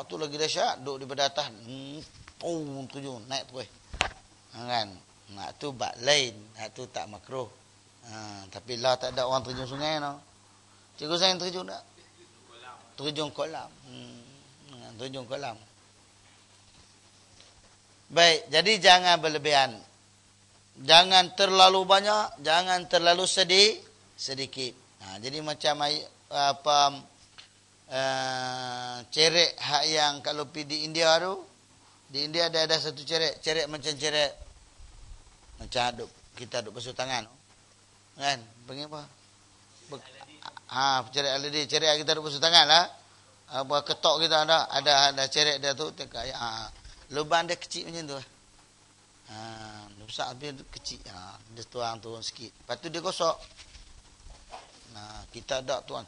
tu lagi dahsyat, duduk di atas. Terjun, naik terus. Kan? Tu bab lain. Tu tak makruh. Tapi lah tak ada orang terjun sungai no. Cikgu saya terjun tak? Terjun kolam. Terjun kolam. Baik, jadi jangan berlebihan. Jangan terlalu banyak, jangan terlalu sedikit. Jadi macam cerek hak yang kalau pergi di India tu, di India ada satu cerek macam cerek macam kita duk basuh tangan kan, panggil apa? Cerek LED, cerek kita duk basuh tangan lah. Apa ketok kita ada cerek dia tu tekan. Lubang dia kecil macam tu. Besar tapi kecil. Dia turun sikit. Lepas tu dia gosok. Kita ada tuang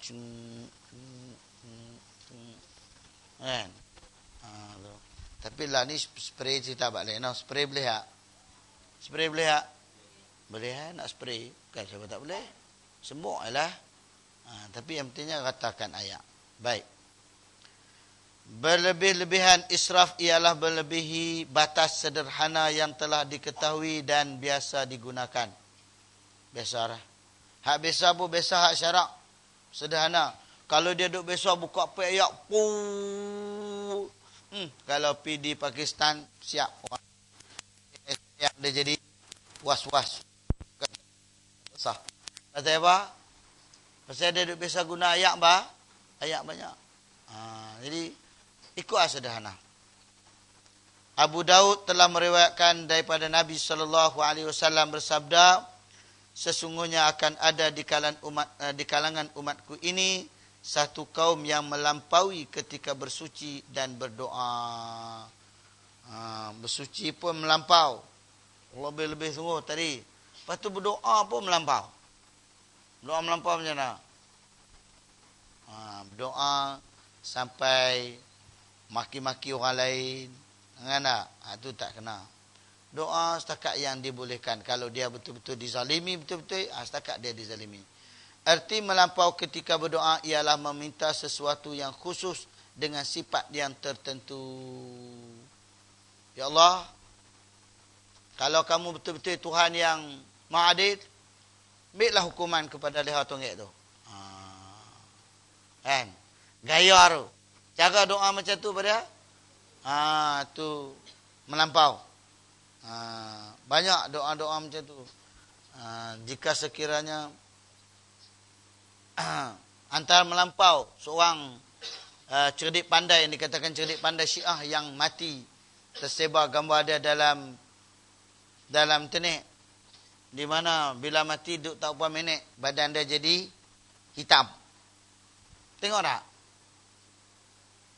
kan. Tapi lah ni spray cerita balik. Spray boleh tak? Spray boleh tak? Boleh nak spray. Bukan siapa tak boleh. Semua lah. Tapi yang pentingnya katakan ayat. Baik. Berlebih-lebihan israf ialah melebihi batas sederhana yang telah diketahui dan biasa digunakan. Biasa lah. Hak biasa pun biasa hak syarak. Sederhana. Kalau dia duk biasa buka ayat. Kalau pergi di Pakistan, siap. Yang dia jadi was-was. Sah. Pasal apa? Pasal dia duk biasa guna ayat ayat banyak. Jadi ikutlah sederhana. Abu Daud telah meriwayatkan daripada Nabi SAW bersabda, sesungguhnya akan ada di kalangan umatku ini satu kaum yang melampaui ketika bersuci dan berdoa. Bersuci pun melampau. Lebih-lebih sungguh tadi. Lepas tu berdoa pun melampau. Doa melampau macam mana? Berdoa sampai maki-maki orang lain. Kan tak? Itu tak kena. Doa setakat yang dibolehkan. Kalau dia betul-betul dizalimi, betul-betul, setakat dia dizalimi. Erti melampau ketika berdoa ialah meminta sesuatu yang khusus dengan sifat yang tertentu. Ya Allah, kalau kamu betul-betul Tuhan yang Maha Adil, ambillah hukuman kepada leha tonggek tu. Kan? Gaya tu. Cara doa macam tu pada tu melampau. Banyak doa-doa macam tu. Jika sekiranya antara melampau seorang cerdik pandai, yang dikatakan cerdik pandai Syiah yang mati, tersebar gambar dia dalam tenik, di mana bila mati duduk tak berapa minit badan dia jadi hitam. Tengok tak?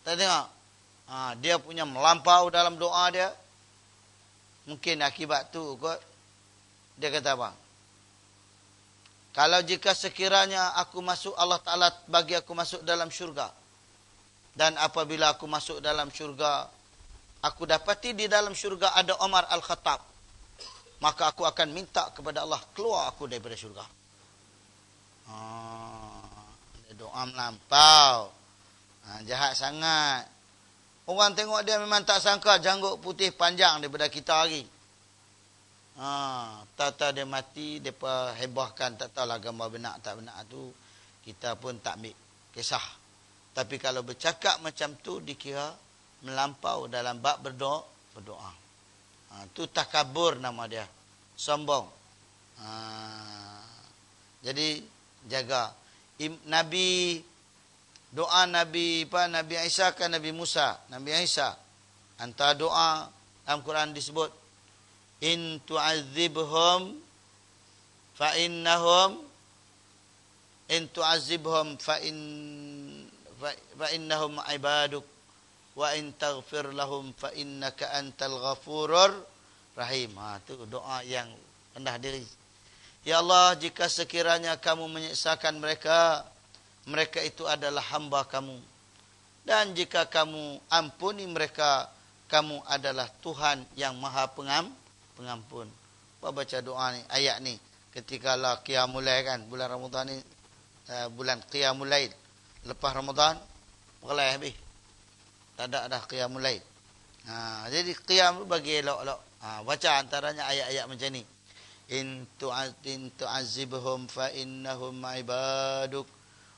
Tak tengok? Dia punya melampau dalam doa dia. Mungkin akibat tu kot. Dia kata apa? Kalau jika sekiranya aku masuk, Allah Ta'ala bagi aku masuk dalam syurga. Dan apabila aku masuk dalam syurga, aku dapati di dalam syurga ada Umar Al-Khattab. Maka aku akan minta kepada Allah, keluar aku daripada syurga. Doa melampau. Jahat sangat. Orang tengok dia memang tak sangka janggut putih panjang daripada kita lagi. Tahu-tahu dia mati, mereka hebahkan, tak tahulah gambar benar tak benar tu. Kita pun tak ambil kisah. Tapi kalau bercakap macam tu, dikira melampau dalam bab berdoa. Tu takabur nama dia. Sombong. Jadi, jaga. Doa Nabi Isa kan Nabi Musa, Nabi Isa. Antara doa dalam Quran disebut, in tu'adzibhum fa innahum ibaduk wa in taghfir lahum fa innaka antal ghafurur rahim. Itu doa yang rendah diri. Ya Allah, jika sekiranya kamu menyiksakan mereka, mereka itu adalah hamba kamu. Dan jika kamu ampuni mereka, kamu adalah Tuhan yang maha pengampun. Apa baca doa ni, ayat ni. Ketika lah Qiyamul Lail kan, bulan Ramadan ni, bulan Qiyamul Lail. Lepas Ramadan, berlai habis. Tak ada dah qiyamul lail. Jadi qiyam bagi elok-elok. Baca antaranya ayat-ayat macam ni. In tu'azibhum fa innahum ibaduk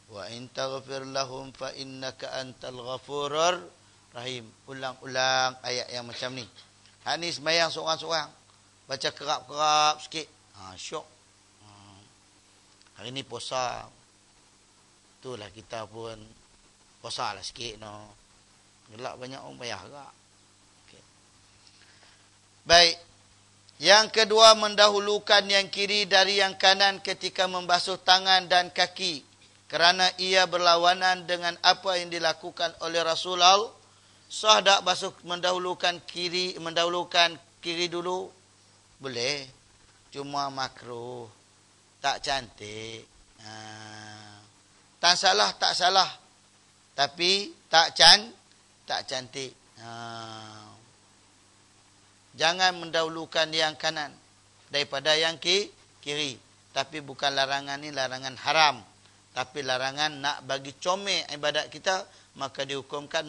wa in taghfir lahum fa innaka antal ghafurur rahim. Ulang-ulang ayat yang macam ni. Ni sembahyang seorang-seorang. Baca kerap-kerap sikit. Syok. Hari ni puasa. Itulah kita pun puasa lah sikit no. Gelak banyak orang payah agak. Okay. Baik. Yang kedua, mendahulukan yang kiri dari yang kanan ketika membasuh tangan dan kaki. Kerana ia berlawanan dengan apa yang dilakukan oleh Rasulullah. Sah tak mendahulukan kiri dulu? Boleh. Cuma makruh. Tak cantik. Tak salah. Tapi tak cantik. Jangan mendahulukan yang kanan daripada yang kiri. Tapi bukan larangan ni larangan haram. Tapi larangan nak bagi comel ibadat kita. Maka dihukumkan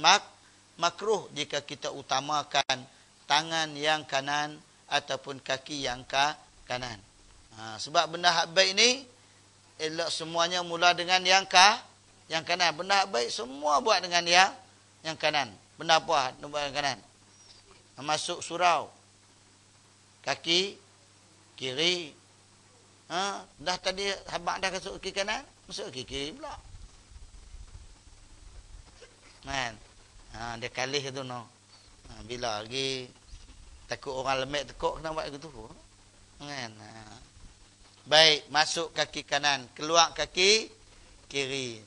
makruh jika kita utamakan tangan yang kanan ataupun kaki yang kanan. Sebab benda hak baik ni elok semuanya mula dengan yang kanan. Benda hak baik semua buat dengan yang kanan. Benda apa buat dengan kanan? Masuk surau. Kaki kiri. Dah tadi habaq dah masuk kaki kanan, masuk kaki kiri pula. Kan? Dia kalih tu no. Bila lagi takut orang lemek tekuk kena buat gitu. Kan? Baik, masuk kaki kanan, keluar kaki kiri.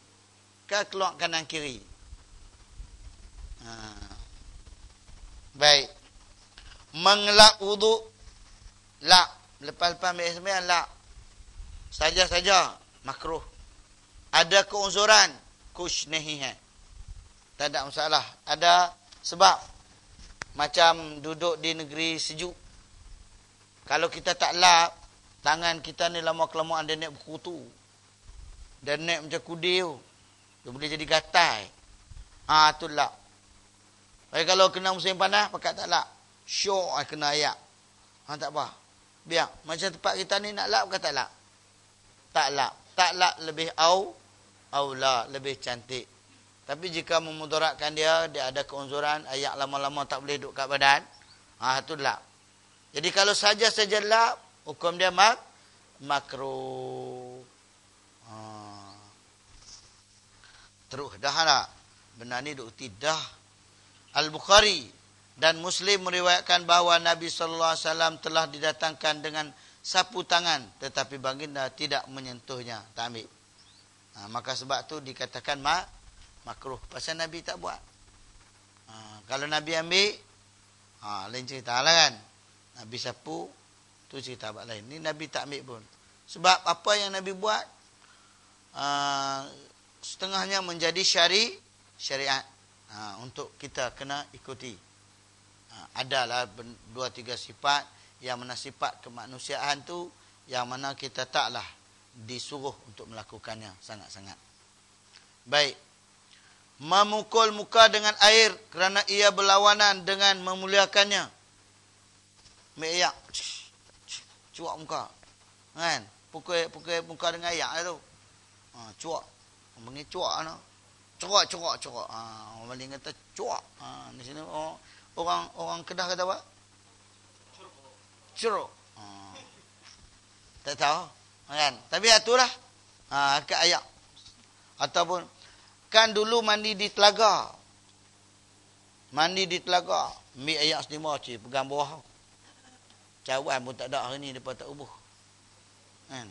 Keluar kanan kiri. Baik. Mengelak wudu. Lak. Lepas-lepas ambil sembahyang lak. Saja-saja. Makruh. Ada keuzuran. Kushnehihan. Tak ada masalah. Ada sebab. Macam duduk di negeri sejuk. Kalau kita tak lap. Tangan kita ni lama-kelamaan dia naik berkutu. Dia naik macam kudir. Dia boleh jadi gatai. Tu lap. Tapi kalau kena musim panas, pakat tak lap. Syok kena ayak. Tak apa. Biar. Macam tempat kita ni nak lap ke tak lap? Tak lap. Tak lap lebih aula. Lebih cantik. Tapi jika memudaratkan dia ada keunzuran, ayak lama-lama tak boleh duduk kat badan. Tu lap. Jadi kalau saja-saja lap, hukum dia makruh. Terus dah tak? Benar ni duk tidak. Al-Bukhari dan Muslim meriwayatkan bahawa Nabi SAW telah didatangkan dengan sapu tangan. Tetapi baginda tidak menyentuhnya. Tak ambil. Maka sebab tu dikatakan makruh. Pasal Nabi tak buat. Kalau Nabi ambil, lain cerita lah kan. Nabi sapu, tu cerita abad lain. Ni Nabi tak ambil pun. Sebab apa yang Nabi buat, setengahnya menjadi syariat. Untuk kita kena ikuti. Adalah 2-3 sifat yang mana sifat kemanusiaan tu yang mana kita taklah disuruh untuk melakukannya sangat-sangat. Baik. Memukul muka dengan air kerana ia berlawanan dengan memuliakannya. Ayak. Cuak muka. Kan? Pukul muka dengan ayak tu. Cuak. Orang panggil cuak no. Cuak. Orang Melayu kata cuak. Di sini orang Kedah kata apa? Curuk. Tak tahu. Kan? Tapi itulah. Kat ayak. Ataupun kan dulu mandi di telaga. Ambil ayak setimba cik pegang bawah. Cawan pun tak ada hari ni depa tak ubuh. Kan?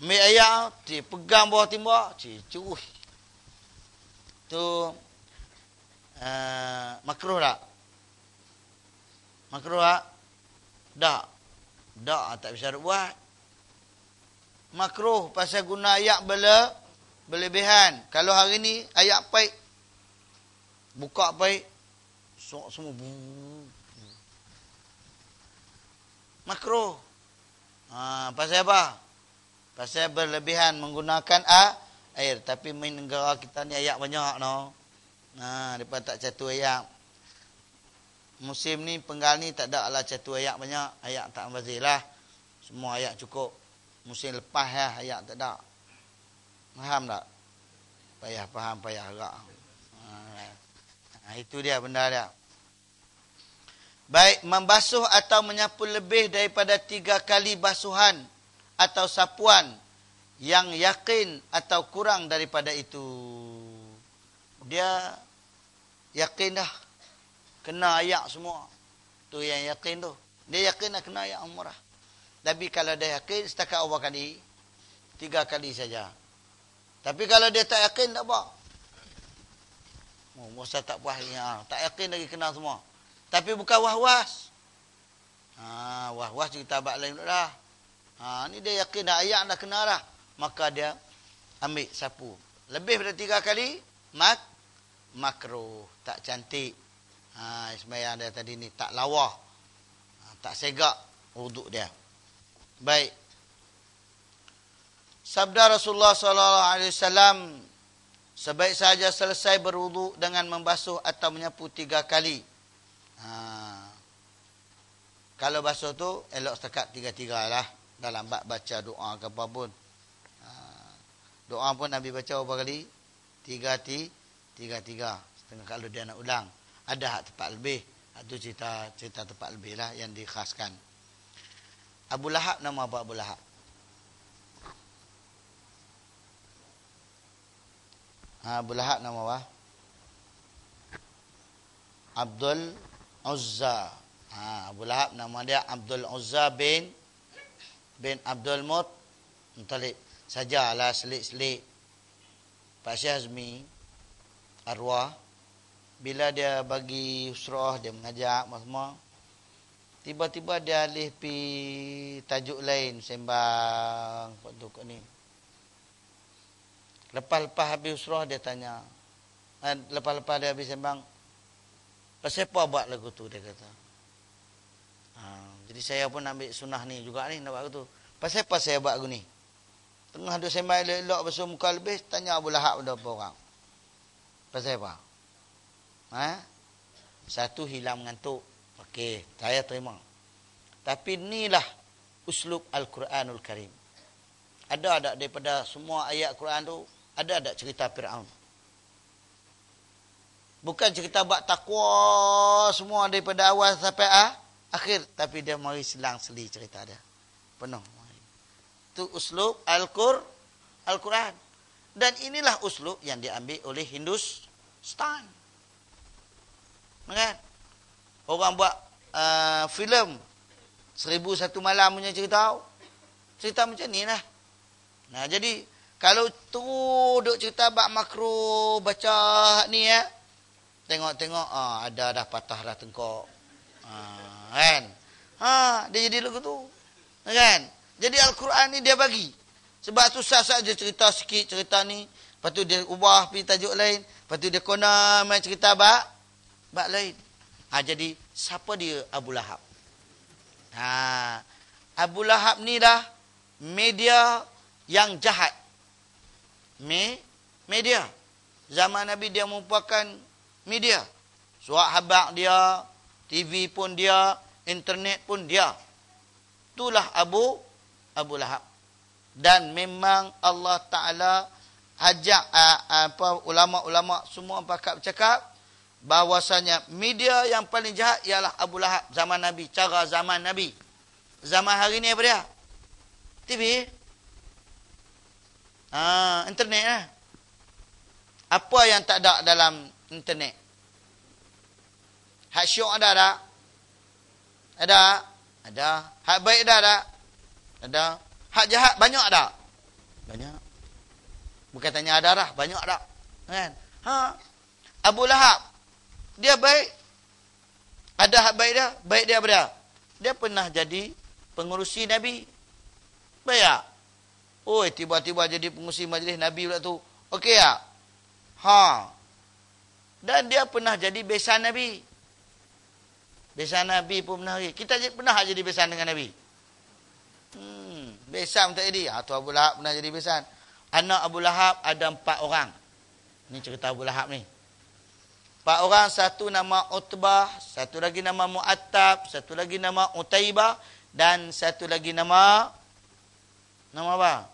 Ambil ayak cik pegang bawah timba cik curuh. Tu makruh tak? Makruh tak? Tak bisa buat. Makruh pasal guna ayak berlebihan. Kalau hari ni ayak paik, buka paik, semua makruh. Pasal apa? Pasal berlebihan menggunakan air. Tapi main negara kita ni ayak banyak no. Depa tak catur ayat. Musim ni penggal ni tak ada lah catur ayat banyak. Ayat tak ambazir lah. Semua ayat cukup. Musim lepas lah ayat tak ada. Faham tak? Payah faham, payah agak. Itu dia benda dia. Baik, membasuh atau menyapu lebih daripada 3 kali basuhan atau sapuan yang yakin atau kurang daripada itu. Dia yakin dah. Kena ayak semua. Tu yang yakin tu. Dia yakin dah kena ayak umrah. Tapi kalau dia yakin, setakat berapa kali? 3 kali saja. Tapi kalau dia tak yakin, tak apa. Masa tak puas. Tak yakin lagi kena semua. Tapi bukan was-was. Was-was cerita abad lain dah. Ni dia yakin dah ayak dah kena dah. Maka dia ambil sapu. Lebih daripada 3 kali, makruh. Tak cantik. Sembahyang dia tadi ni tak lawa. Tak segak wuduk dia. Baik. Sabda Rasulullah SAW, sebaik sahaja selesai berwuduk dengan membasuh atau menyapu 3 kali. Kalau basuh tu elok setakat 3-3 lah. Dalam bab baca doa ke apa pun. Doa pun Nabi baca berapa kali? 3-3. Setengah kalau dia nak ulang. Ada hak tepat lebih. Itu cerita tepat lebih lah yang dikhaskan. Abu Lahab, nama apa Abu Lahab? Abu Lahab nama apa? Abdul Uzza. Abu Lahab nama dia Abdul Uzza bin Abdul Muttalib. Sajalah selit-selit. Pak Syekh Azmi arwah, bila dia bagi usrah, dia mengajak semua, tiba-tiba dia alih pi tajuk lain, sembang waktu kat ni. Lepas-lepas habis usrah dia tanya. Lepas-lepas dia habis sembang, pasal apa buat lagu tu, dia kata. Jadi saya pun ambil sunnah ni juga ni nak buat lagu tu. Pasal apa saya buat lagu ni? Tengah duk sembang elok-elok basuh muka lebih, tanya Abu Lahab pada orang. Pasal apa? Satu, hilang mengantuk. Okey, saya terima. Tapi inilah uslub Al-Quranul Karim. Ada tak daripada semua ayat Quran tu, ada tak cerita Fir'aun? Bukan cerita bab takwa semua daripada awal sampai akhir, tapi dia mari selang-seli cerita dia. Penuh. Itu uslub Al-Quran. Dan inilah uslub yang diambil oleh Hindustan. Kan? Orang buat filem 1001 Malam punya cerita macam ni lah. Jadi kalau tu duk cerita bab makro baca ni tengok ada dah patah dah tengkok. Kan? Dia jadi lagu tu. Kan? Jadi Al-Quran ni dia bagi. Sebab tu sah-sah je cerita sikit cerita ni, lepas tu dia ubah pergi tajuk lain, lepas tu dia kona main cerita bab lain. Jadi siapa dia Abu Lahab? Abu Lahab ni dah media yang jahat. Media. Zaman Nabi dia merupakan media. Surat khabar dia, TV pun dia, internet pun dia. Itulah Abu Lahab. Dan memang Allah Ta'ala ajak ulama-ulama semua pakat bercakap bahawasanya media yang paling jahat ialah Abu Lahab zaman Nabi. Cara zaman Nabi. Zaman hari ni apa dia? TV. Internet lah. Apa yang tak ada dalam internet? Hak syok ada tak? Ada. Hak baik ada. Hak jahat banyak tak? Banyak. Bukan tanya ada dah, banyak tak? Kan? Abu Lahab dia baik. Ada hak baik dia. Baik dia apa dia? Dia pernah jadi pengurusi Nabi. Baik tak? Tiba-tiba jadi pengurusi majlis Nabi pula tu. Okey tak? Dan dia pernah jadi besan Nabi. Besan Nabi pun pernah. Kita pernah jadi besan dengan Nabi. Besan tak jadi. Tu Abu Lahab pernah jadi besan. Anak Abu Lahab ada 4 orang. Ni cerita Abu Lahab ni. 4 orang, satu nama Utbah, satu lagi nama Mu'attab, satu lagi nama Utaibah, dan satu lagi nama apa?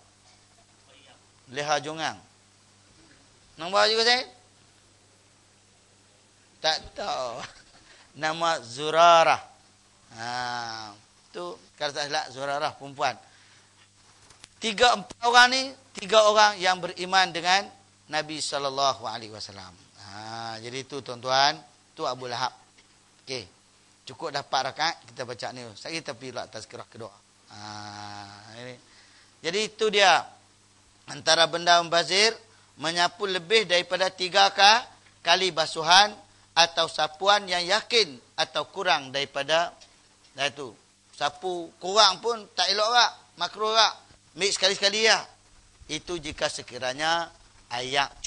Leha Jongang. Nama juga saya? Tak tahu. Nama Zurarah. Tu kalau tak salah Zurarah perempuan. 3-4 orang ni, 3 orang yang beriman dengan Nabi SAW. Jadi tu tuan-tuan, tu Abu Lahab. Okey. Cukup dah 4 rakaat kita baca ni. Saya kita pergi lah tazkirah kedua. Jadi itu dia. Antara benda membazir, menyapu lebih daripada 3 kali basuhan atau sapuan yang yakin atau kurang daripada itu. Sapu kurang pun tak elok tak, makruh tak. Mix sekali-sekali ya. Itu jika sekiranya ayak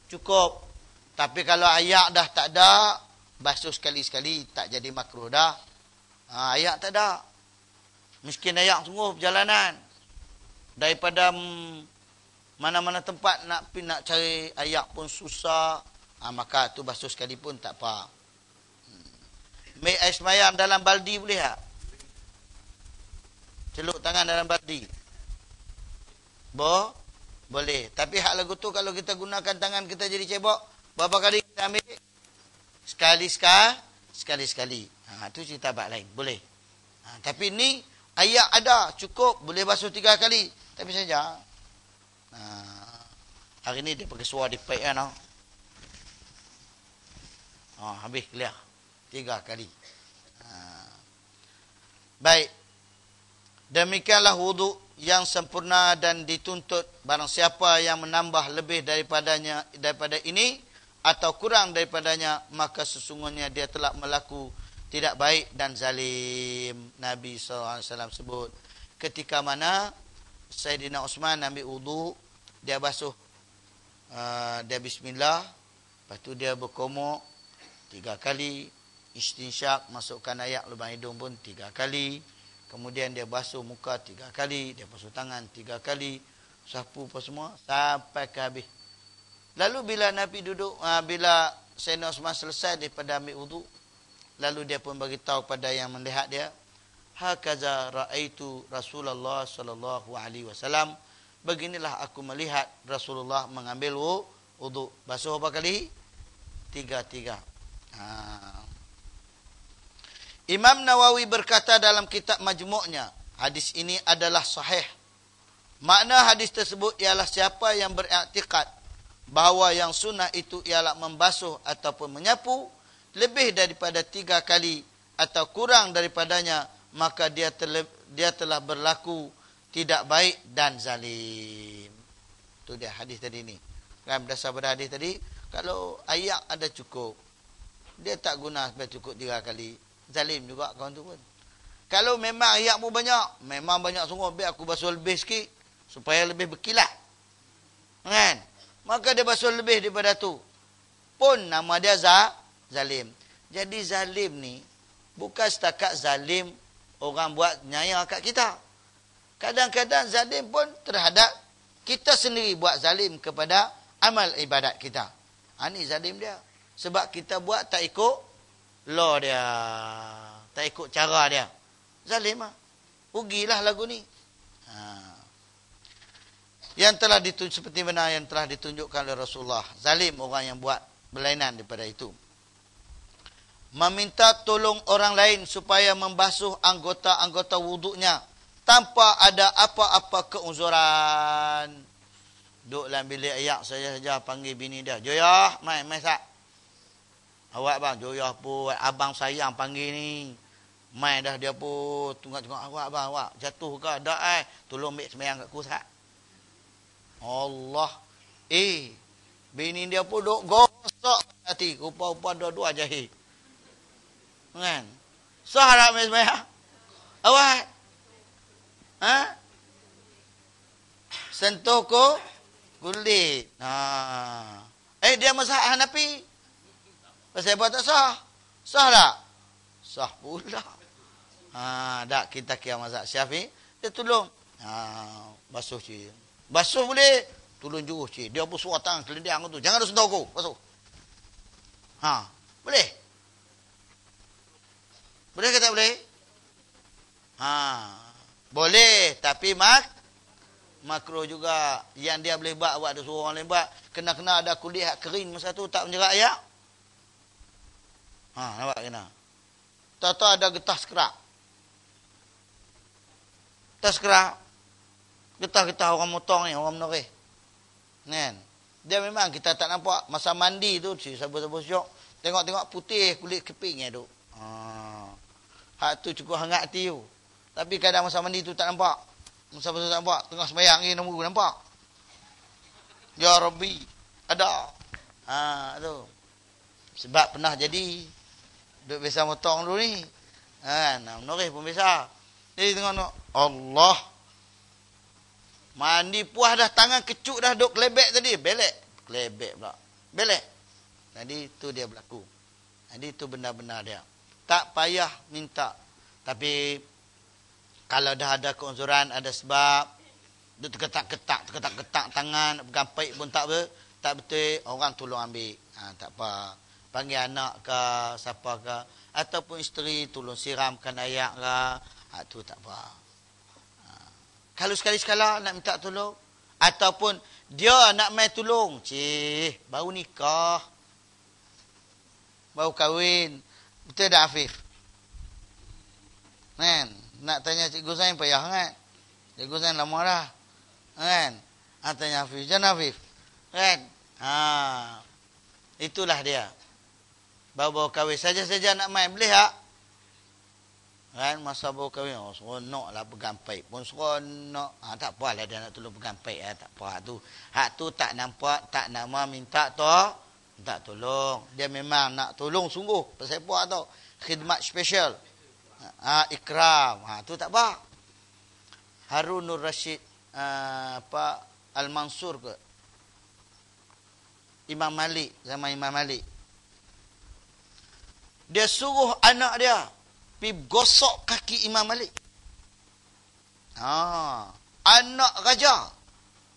cukup. Tapi kalau ayak dah tak ada, basuh sekali-sekali tak jadi makruh dah. Ayak tak ada. Miskin ayak sungguh perjalanan. Daripada mana-mana tempat nak cari ayak pun susah. Maka tu basuh sekali pun tak apa. Ambil air semayang dalam baldi boleh tak? Celuk tangan dalam baldi. Boleh. Tapi hak lagu tu kalau kita gunakan tangan kita jadi cebok, berapa kali kita ambil? Sekali-sekali. Tu cerita bab lain. Boleh. Tapi ni ayak ada, cukup. Boleh basuh 3 kali. Tapi saja. Hari ni dia pakai suara dipek kan. Habis clear. 3 kali. Baik. Demikianlah wuduk yang sempurna dan dituntut. Barang siapa yang menambah lebih daripada ini atau kurang daripadanya, maka sesungguhnya dia telah melaku tidak baik dan zalim. Nabi SAW sebut ketika mana Sayyidina Osman ambil wuduk, dia basuh, dia bismillah, lepas tu dia berkomok 3 kali, istinsyak, masukkan ayak lubang hidung pun 3 kali, kemudian dia basuh muka 3 kali, dia basuh tangan 3 kali, sapu apa semua sampai ke habis. Lalu bila Nabi duduk, bila Sayyidina Osman selesai daripada ambil wuduk, lalu dia pun bagi tahu kepada yang melihat dia, hakaza raaitu Rasulullah sallallahu alaihi wasallam, beginilah aku melihat Rasulullah mengambil wuduk. Basuh berapa kali? 3. Imam Nawawi berkata dalam kitab Majmu'nya, hadis ini adalah sahih. Makna hadis tersebut ialah siapa yang beriktikad bahawa yang sunnah itu ialah membasuh ataupun menyapu lebih daripada 3 kali atau kurang daripadanya, maka dia telah berlaku tidak baik dan zalim. Itu dia hadis tadi ni. Kan berdasar pada hadis tadi, kalau ayak ada cukup, dia tak guna sampai cukup 3 kali, zalim juga kawan tu pun. Kalau memang ayak pun banyak, memang banyak sungguh, biar aku basuh lebih sikit supaya lebih berkilat. Kan? Maka dia basuh lebih daripada tu. Pun nama dia zalim. Jadi zalim ni bukan setakat zalim orang buat nyaya kat kita. Kadang-kadang zalim pun terhadap kita sendiri, buat zalim kepada amal ibadat kita. Ini zalim dia. Sebab kita buat tak ikut law dia. Tak ikut cara dia. Zalim lah. Rugilah lagu ni. Yang telah ditunjuk, seperti mana yang telah ditunjukkan oleh Rasulullah. Zalim orang yang buat berlainan daripada itu. Meminta tolong orang lain supaya membasuh anggota-anggota wuduknya tanpa ada apa-apa keuzuran. Duduk dalam bilik ayak saja panggil bini dia. Joyah, mai sak. Awak bang, Joyah pun abang sayang panggil ni. Mai dah dia pun tunggu-tunggu awak bang, awak jatuh ke? Tak tolong ambil sembahyang kat aku sat. Allah. Bini dia pun duk gosok hati. Rupa-rupa dua-dua jahil. Kan? Sah tak ambil sembahyang? Awak? Sentuh kulit. Dia mazhab Hanafi. Pasal apa tak sah? Sah tak? Sah pula. Tak, kita kira mazhab Syafi'i. Dia tolong. Basuh cik. Basuh boleh. Tolong jurus cik. Dia pun suruh tangan kelendang tu. Jangan ada sentuh aku. Basuh. Ha, boleh? Boleh ke tak boleh? Ha, boleh, tapi makruh juga. Yang dia boleh buat ada suruh orang lain buat. Kena ada kulit hak kering masa tu tak menjerat ayak. Ha, nampak kena. Tahu ada getah sekerak. Getah sekerak. Getah-getah orang motong ni, orang menoreh. Kan? Dia memang kita tak nampak masa mandi tu, sabar-sabar syok. Tengok-tengok putih kulit kepingnya tu. Ha. Hak tu cukup hangat hati tu. Tapi kadang masa mandi tu tak nampak. Masa tak nampak, tengah sembahyang ni nombor nampak. Ya Rabbi, ada. Ha tu. Sebab pernah jadi duk biasa motong dulu ni. Kan, menoreh pun biasa. Jadi tengok Allah. Mandi puas dah, tangan kecuk dah duk kelebek tadi. Belek. Kelebek pula. Belek. Jadi tu dia berlaku. Jadi tu benar-benar dia. Tak payah minta. Tapi kalau dah ada keuzuran, ada sebab, duk terketak-ketak tangan, pegang paip pun tak betul, orang tolong ambil. Ha, tak apa. Panggil anak ke, siapa ke, ataupun isteri tolong siramkan ayak ke. Ha, tu tak apa. Kalau sekali-sekala nak minta tolong, ataupun dia nak main tolong, baru nikah, baru kahwin, betul tak Afif? Kan? Nak tanya Cikgu Zain payah kan? Cikgu Zain lama dah. Kan? Tanya Afif, jangan Afif. Kan? Itulah dia. Baru-baru kahwin, saja-saja nak main, boleh tak? Kan, masa baru kahwin, seronok lah pegang paip pun seronok. Tak apalah dia nak tolong pegang paip. Tak apa tu. Hak tu tak nampak, tak nama minta tolong. Dia memang nak tolong sungguh. Pasal apa tu? Khidmat special. Ikram. Tu tak apa. Harunur Rashid Al-Mansur ke? Imam Malik, zaman Imam Malik. Dia suruh anak dia pergi gosok kaki Imam Malik. Anak raja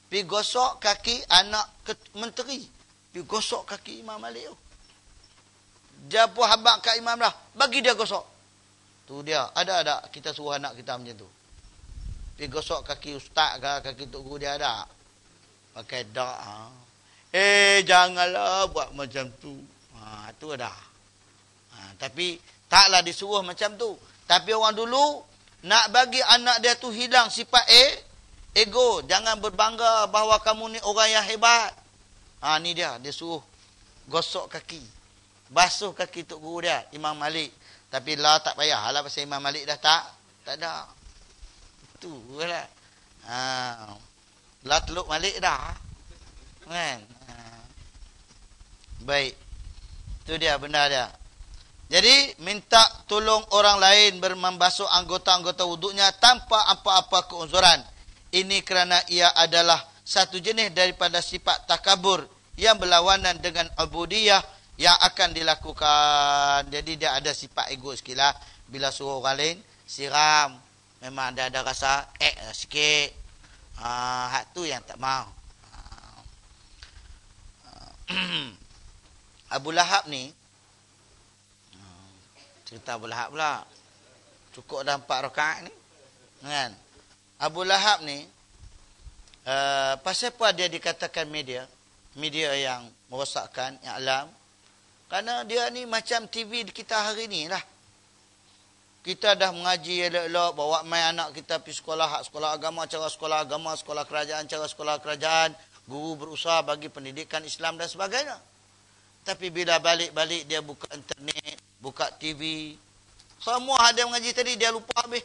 pergi gosok kaki anak menteri. Pergi gosok kaki Imam Malik tu. Dia pun habaq kat imam dah, bagi dia gosok. Tu dia. Ada kita suruh anak kita macam tu. Pergi gosok kaki ustaz ke, kaki tok guru dia ada. Pakai dak. Janganlah buat macam tu. Tu ada. Tapi taklah disuruh macam tu. Tapi orang dulu nak bagi anak dia tu hilang sifat ego. Jangan berbangga bahawa kamu ni orang yang hebat. Ni dia suruh gosok kaki. Basuh kaki tok guru dia, Imam Malik. Tapi lah tak payah lah pasal Imam Malik dah tak ada. Itu lah. Lah teluk Malik dah. Kan? Baik. Itu dia benda dia. Jadi, minta tolong orang lain membasuh anggota-anggota wuduknya tanpa apa-apa keuzuran. Ini kerana ia adalah satu jenis daripada sifat takabur yang berlawanan dengan ubudiyah yang akan dilakukan. Jadi, dia ada sifat ego sikit lah. Bila suruh orang lain, siram. Memang ada rasa sikit. Hak tu yang tak mau. Abu Lahab ni, cerita Abu Lahab pula. Cukup dah 4 rakaat ni. Kan? Abu Lahab ni, pasal apa dia dikatakan media yang merosakkan, yang alam? Kerana dia ni macam TV kita hari ni lah. Kita dah mengaji elok-elok, bawa main anak kita pergi sekolah, sekolah agama, cara sekolah agama, sekolah kerajaan, cara sekolah kerajaan. Guru berusaha bagi pendidikan Islam dan sebagainya. Tapi bila balik-balik dia buka internet, buka TV, semua ada mengaji tadi dia lupa habis.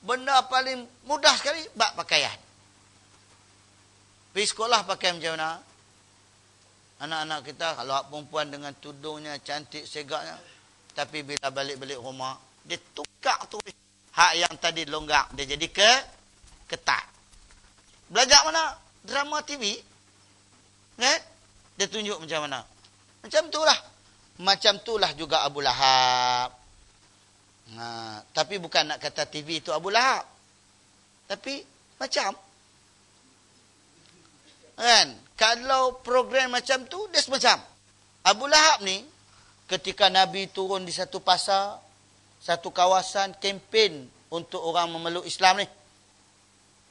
Benda paling mudah sekali bab pakaian. Pergi sekolah pakai macam mana? Anak-anak kita kalau perempuan dengan tudungnya cantik segaknya, tapi bila balik-balik rumah dia tukar tu. Hak yang tadi longgar dia jadi ketat. Belajar mana? Drama TV. Dia tunjuk macam mana. Macam itulah. Macam itulah juga Abu Lahab. Tapi bukan nak kata TV itu Abu Lahab. Tapi macam. Kan? kalau program macam tu, dia semacam. Abu Lahab ni, ketika Nabi turun di satu pasar, satu kawasan, kempen untuk orang memeluk Islam ni.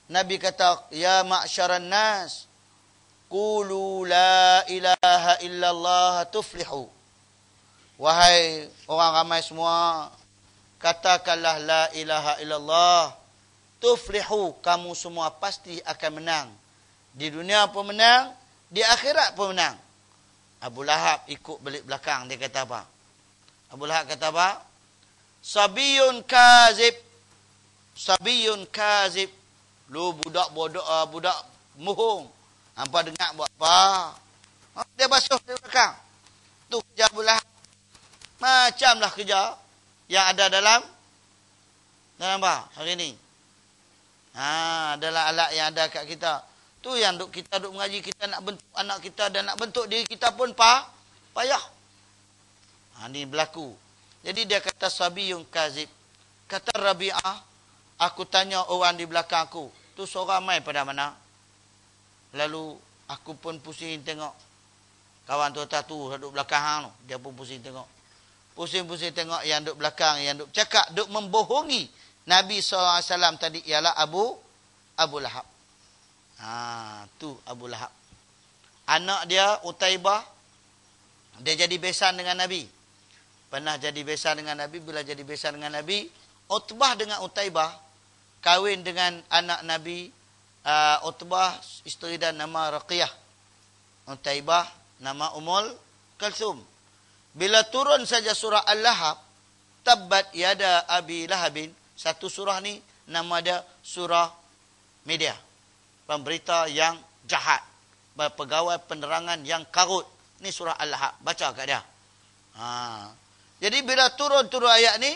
Nabi kata, ya ma'syaran nas, qulu la ilaha illallah tuflihu. Wahai orang ramai semua, katakanlah la ilaha illallah tuflihu, kamu semua pasti akan menang. Di dunia pun menang, di akhirat pun menang. Abu Lahab ikut balik belakang, dia kata apa? Abu Lahab kata apa? Sabiyun kazib. Sabiyun kazib. Lu budak bodoh, budak muhung. Hampa dengar buat apa? Dia basuh di belakang. Tu kerja Abu Lahab. Macamlah kerja yang ada dalam apa hari ni. Adalah alat yang ada kat kita. Tu yang kita duk mengaji, kita nak bentuk anak kita dan nak bentuk diri kita pun payah. Ni berlaku. Jadi dia kata sabiyun kazib. Kata Rabi'ah, aku tanya orang di belakang aku, tu seorang mai pada mana? Lalu aku pun pusing tengok. Kawan tu duduk belakang hang tu, dia pun pusing tengok. Pusing-pusing tengok yang duduk belakang, yang duduk cakap, duduk membohongi Nabi SAW tadi ialah Abu Lahab. Tu Abu Lahab. Anak dia Utaibah, dia jadi besan dengan Nabi. Pernah jadi besan dengan Nabi. Bila jadi besan dengan Nabi, Utbah dengan Utaibah kahwin dengan anak Nabi. Utbah isteri dan nama Raqiyah, Utaibah nama Ummul Kalsum. Bila turun saja surah Al-Lahab, Tabbat yada Abi Lahabin, satu surah ni nama dia surah media, pemberita yang jahat, pegawai penerangan yang karut. Ni surah Al-Lahab, baca kat dia. Jadi bila turun ayat ni,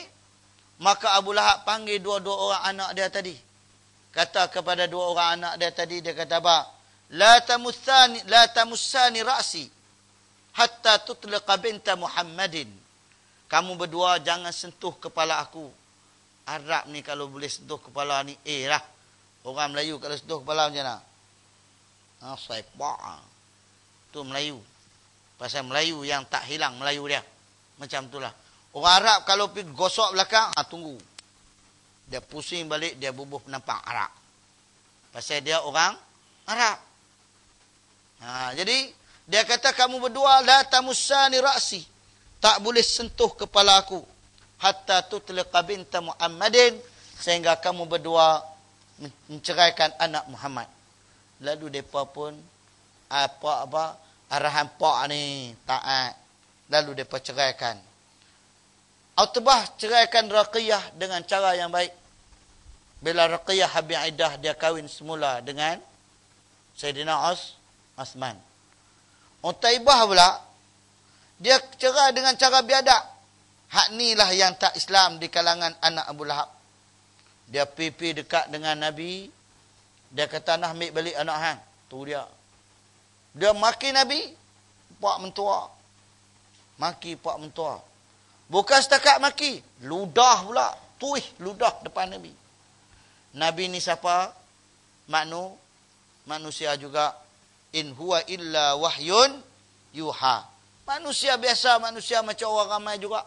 maka Abu Lahab panggil dua-dua orang anak dia tadi. Kata kepada dua orang anak dia tadi, dia kata apa? La tamussani ra'si hatta tutliqa binta Muhammadin. Kamu berdua jangan sentuh kepala aku. Arab ni kalau boleh sentuh kepala ni, lah. Orang Melayu kalau sentuh kepala macam mana? Saipak. Tu Melayu. Pasal Melayu yang tak hilang Melayu dia. Macam itulah. Orang Arab kalau pergi gosok belakang, tunggu. Dia pusing balik, dia bubuh penampang Arab. Pasal dia orang Arab. Jadi, dia kata kamu berdua la tamussani ra'si. Tak boleh sentuh kepala aku. Hatta tutliqa binta Muhammadin. Sehingga kamu berdua menceraikan anak Muhammad. Lalu mereka pun arahan pak ni taat. Lalu mereka ceraikan. Utbah ceraikan Raqiyah dengan cara yang baik. Bila Raqiyah habis iddah, dia kahwin semula dengan Sayyidina Osman. Utaibah pula, dia cerai dengan cara biadab. Hak ni lah yang tak Islam di kalangan anak Abu Lahab. Dia pipi dekat dengan Nabi. Dia kata nak ambil balik anak hang. Tu dia. Dia maki Nabi, pak mentua. Maki pak mentua. Bukan setakat maki, ludah pula. Tuih ludah depan Nabi. Nabi ni siapa? Manusia juga. In huwa illa wahyun yuha. Manusia biasa, manusia macam orang ramai juga.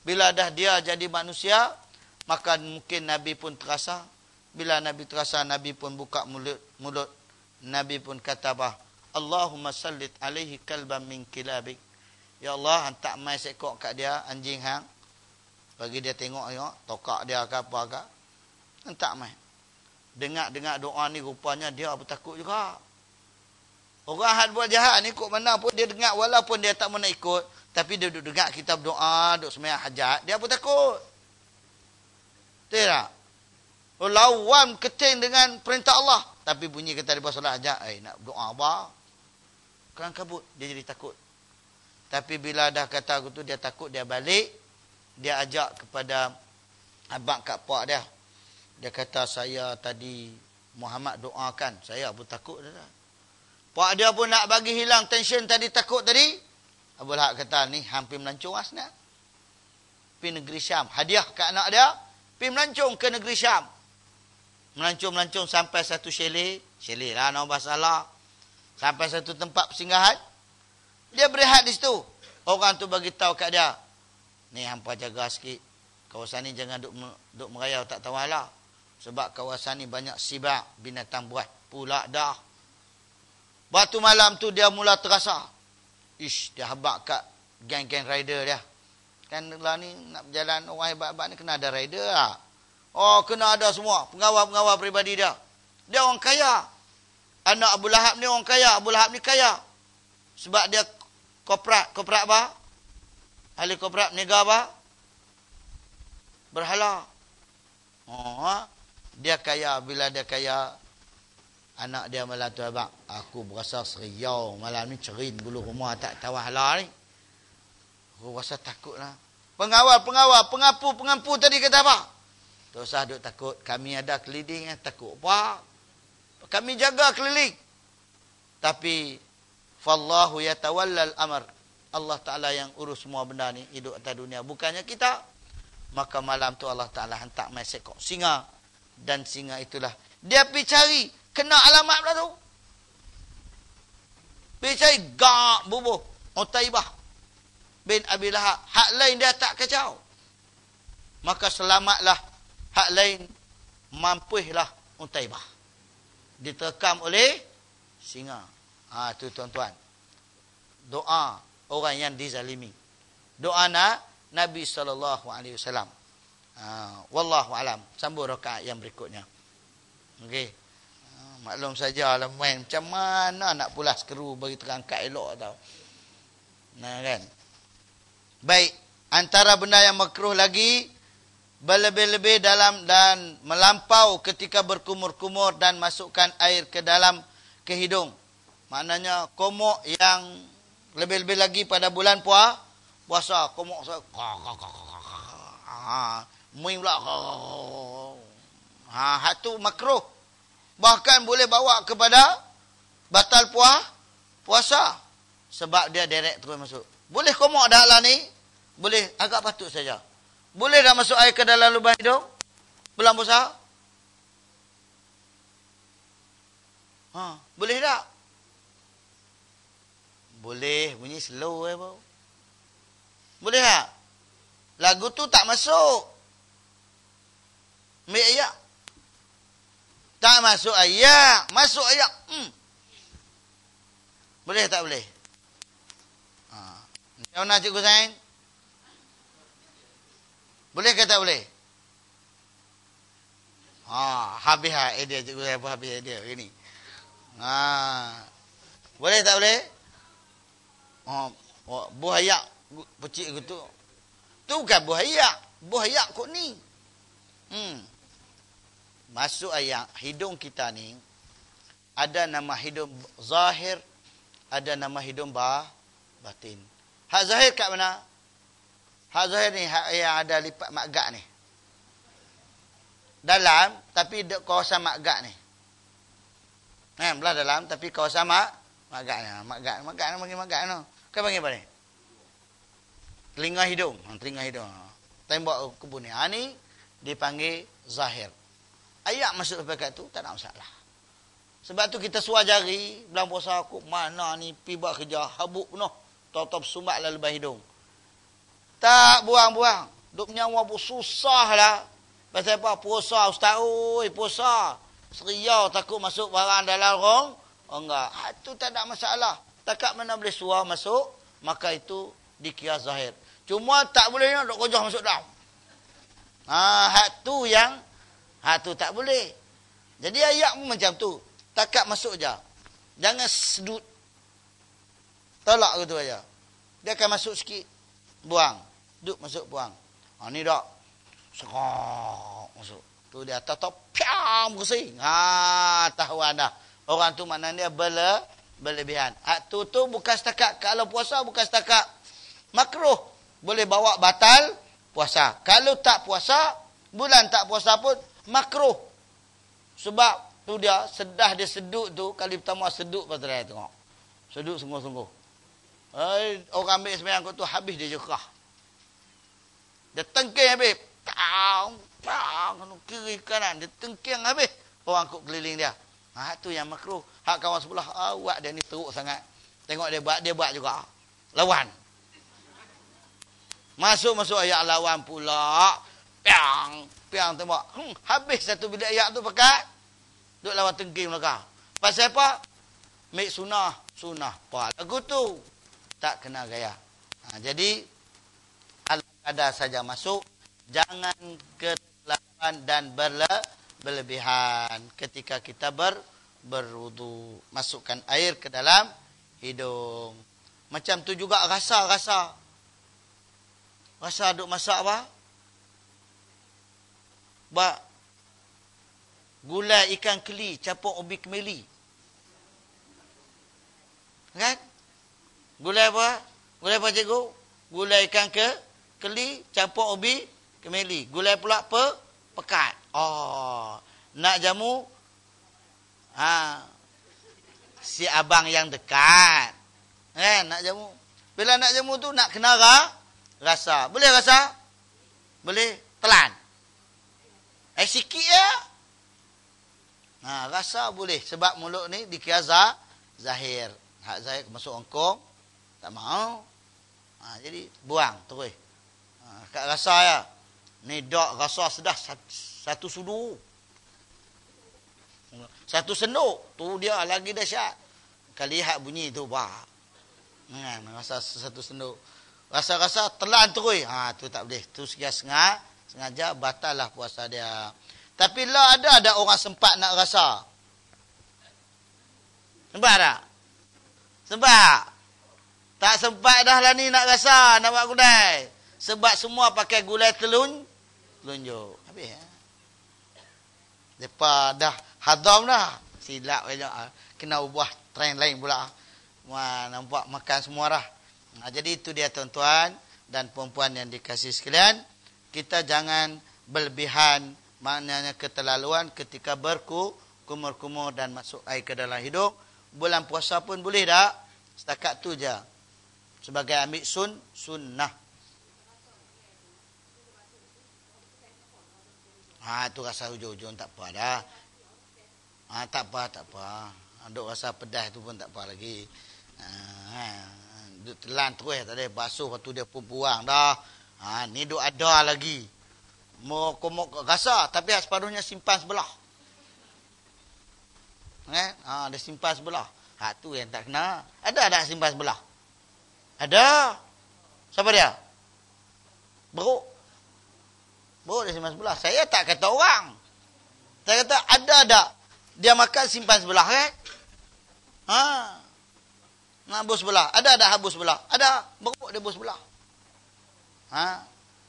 Bila dah dia jadi manusia, maka mungkin Nabi pun terasa. Bila Nabi terasa, Nabi pun buka mulut. Nabi pun kata apa? Allahumma sallit alaihi kalban min kilabik. Ya Allah, hantar mai seekor kat dia, anjing hang. Bagi dia tengok, tokak dia ke apa ke. Hantar mai. Dengar doa ni rupanya dia bertakut juga. Orang had buat jahat ni ikut mana pun dia dengar, walaupun dia tak mau nak ikut, tapi dia duduk dengar kita berdoa, duduk sembahyang hajat, dia pun takut. Betul tak? Lawan keting dengan perintah Allah, tapi bunyi kata dia solat hajat, nak doa apa? Kelang kabut, dia jadi takut. Tapi bila dah kata aku tu, dia takut, dia balik, dia ajak kepada abang kat pak dia. Dia kata, saya tadi Muhammad doakan, saya pun takut dah. Pak dia pun nak bagi hilang tension tadi, takut tadi. Abu Lahab kata, ni hampir melancong asnah. Pergi negeri Syam. Hadiah ke anak dia, pergi melancong ke negeri Syam. Melancong sampai satu chalet. Chalet lah, nama salah. Sampai satu tempat persinggahan, dia berehat di situ. Orang tu bagi tahu kat dia, ni hampa jaga sikit. Kawasan ni jangan duk merayau tak tahu lah. Sebab kawasan ni banyak sibak, binatang buas pula dah. Batu malam tu dia mula terasa. Ish, dia habak kat geng-geng rider dia. Kan lah ni nak berjalan orang hebat-hebat ni kena ada rider lah. Oh, kena ada semua. Pengawal-pengawal peribadi dia. Dia orang kaya. Anak Abu Lahab ni orang kaya. Abu Lahab ni kaya. Sebab dia korporat. Korporat apa? Ahli korporat niaga apa? Berhala. Oh, dia kaya. Bila dia kaya, anak dia malam tu abang, aku berasa seriau malam ni cerin bulu rumah tak tahu hala ni. Aku rasa takut lah. Pengawal, pengampu tadi kata apa? Tak usah duk takut. Kami ada keliling, takut apa? Kami jaga keliling. Tapi, fallahu yatawallal amr. Allah Ta'ala yang urus semua benda ni, hidup atas dunia. Bukannya kita. Maka malam tu Allah Ta'ala hantar mai sekok singa. Dan singa itulah. Dia pergi cari. Kena alamat pula tu. Pergi cari. Gak bubuh. Utaibah bin Abi Lahab. Hak lain dia tak kacau. Maka selamatlah. Hak lain mampuhlah Utaibah. Diterkam oleh singa. Tu tuan-tuan. Doa orang yang dizalimi. Doa Nabi SAW. Wallahu alam. Sambung rakaat yang berikutnya. Okey. Maklum saja lah main. Macam mana nak pulas keru bagi terangkat elok tau. Nah kan. Baik. Antara benda yang makruh lagi, berlebih-lebih dalam dan melampau ketika berkumur-kumur dan masukkan air ke dalam ke hidung. Maknanya komok yang lebih-lebih lagi pada bulan puasa. Komok saya. Muing pula. Hak tu makruh. Bahkan boleh bawa kepada batal puasa. Sebab dia direct terus masuk. Boleh komok dah lah ni? Boleh, agak patut saja. Boleh dah masuk air ke dalam lubang hidung? Bulan puasa? Boleh tak? Boleh, bunyi slow bau. Boleh tak? Lagu tu tak masuk. Ambil ayat. Tak masuk ayat. Masuk ayat. Boleh tak boleh? Macam mana Cikgu Zain? Boleh ke tak boleh? Habis idea Cikgu Zain pun habis idea. Begini. Boleh tak boleh? Buah ayak pecik gitu. Tu bukan buah ayak. Buah ayak kot ni. Masuk ayak. Hidung kita ni. Ada nama hidung zahir. Ada nama hidung batin. Hak zahir kat mana? Hak zahir ni hak yang ada lipat makgak ni. Dalam tapi kawasan makgak ni. Belah dalam tapi kawasan makgak ni. Makgak ni panggil makgak ni. Kan panggil apa ni? Telinga hidung. Telinga hidung. Tembok kebun ni. Ni dipanggil zahir. Ayak masuk sampai kat tu tak ada masalah. Sebab tu kita suar jari. Bulan puasa aku mana ni pi buat kerja. Habuk penuh. Tahu-tahu sumat lah lubang hidung. Tak buang-buang. Duk nyawa pun susah lah. Pasal apa? Puasa ustaz. Puasa. Seriau takut masuk barang dalam rong. Enggak. Itu tak ada masalah. Takat mana boleh suar masuk. Maka itu dikira zahir. Cuma tak boleh nak duk kojah masuk dalam. Hak tu yang. Hak tu tak boleh. Jadi ayat pun macam tu. Takat masuk je. Jangan sedut. Tolak gitu aja. Dia akan masuk sikit. Buang. Duk masuk buang. Ni dak. Sekok masuk. Tu dia atas piam bersih. Tahu anda. Orang tu maknanya dia berlebihan. Hak tu bukan setakat kalau puasa bukan setakat makruh. Boleh bawa batal puasa. Kalau tak puasa, bulan tak puasa pun makruh. Sebab tu dia sedah dia sedut tu kali pertama sedut pasal dia tengok. Sedut sungguh-sungguh. Orang ambil sembahyang kot tu habis dia jekah. Dia tengking habis. Kiri kanan dia tengking habis. Orang kot keliling dia. Tu yang makruh. Hak kawan sebelah, awak dia ni teruk sangat. Tengok dia buat juga. Lawan. Masuk ayat lawan pula. Piang tembak. Habis satu bilik ayat tu pakai. Duk lawan tengking belakang. Pasal apa? Mik sunnah. Apa lagu tu? Tak kena gaya. Jadi, ada saja masuk. Jangan keterlaluan dan berlebihan ketika kita berwudu. Masukkan air ke dalam hidung. Macam tu juga rasa duk masak apa? Gulai ikan keli campur ubi kemeli. Kan? Gulai apa cikgu? Gulai ikan keli campur ubi kemeli. Gulai pula pekat. Nak jamu? Si abang yang dekat. Nak jamu. Bila nak jamu tu nak kena rasa. Boleh rasa? Boleh telan. Sikit ya. Rasa boleh. Sebab mulut ni dikira zahir. Hak zahir masuk ongkong. Tak mau. Jadi buang terus. Kat rasa ya. Ni dak rasa sedah satu sudu. Satu senduk. Tu dia lagi dahsyat. Kali lihat bunyi tu. Rasa satu senduk. Rasa-rasa telan terus. Tu tak boleh. Tu sengaja batal lah puasa dia. Tapi lah ada orang sempat nak rasa. Sempat tak? Sempat. Tak sempat dah lah ni nak rasa. Nak buat gulai. Sebab semua pakai gulai telunjuk. Habis ya. Lepas dah hadam dah. Silap banyak. Kena ubah trend lain pula. Nampak makan semua dah. Jadi itu dia tuan-tuan dan puan-puan yang dikasihi sekalian. Kita jangan berlebihan, maknanya keterlaluan ketika berkumur-kumur dan masuk air ke dalam hidung. Bulan puasa pun boleh tak? Setakat tu je. Sebagai ambil sunnah. Tu rasa hujung-hujung tak apa dah. Tak apa. Duk rasa pedas tu pun tak apa lagi. Duk telan terus tak ada basuh lepas tu dia pun buang dah. Ni duk ada lagi. Mok rasa tapi separuhnya simpan sebelah. Dia simpan sebelah. Tu yang tak kena. Ada simpan sebelah? Ada. Siapa dia? Beruk dia simpan sebelah. Saya tak kata orang. Saya kata ada. Dia makan simpan sebelah kan? Habus sebelah. Ada habus sebelah. Ada. Beruk dia habus sebelah.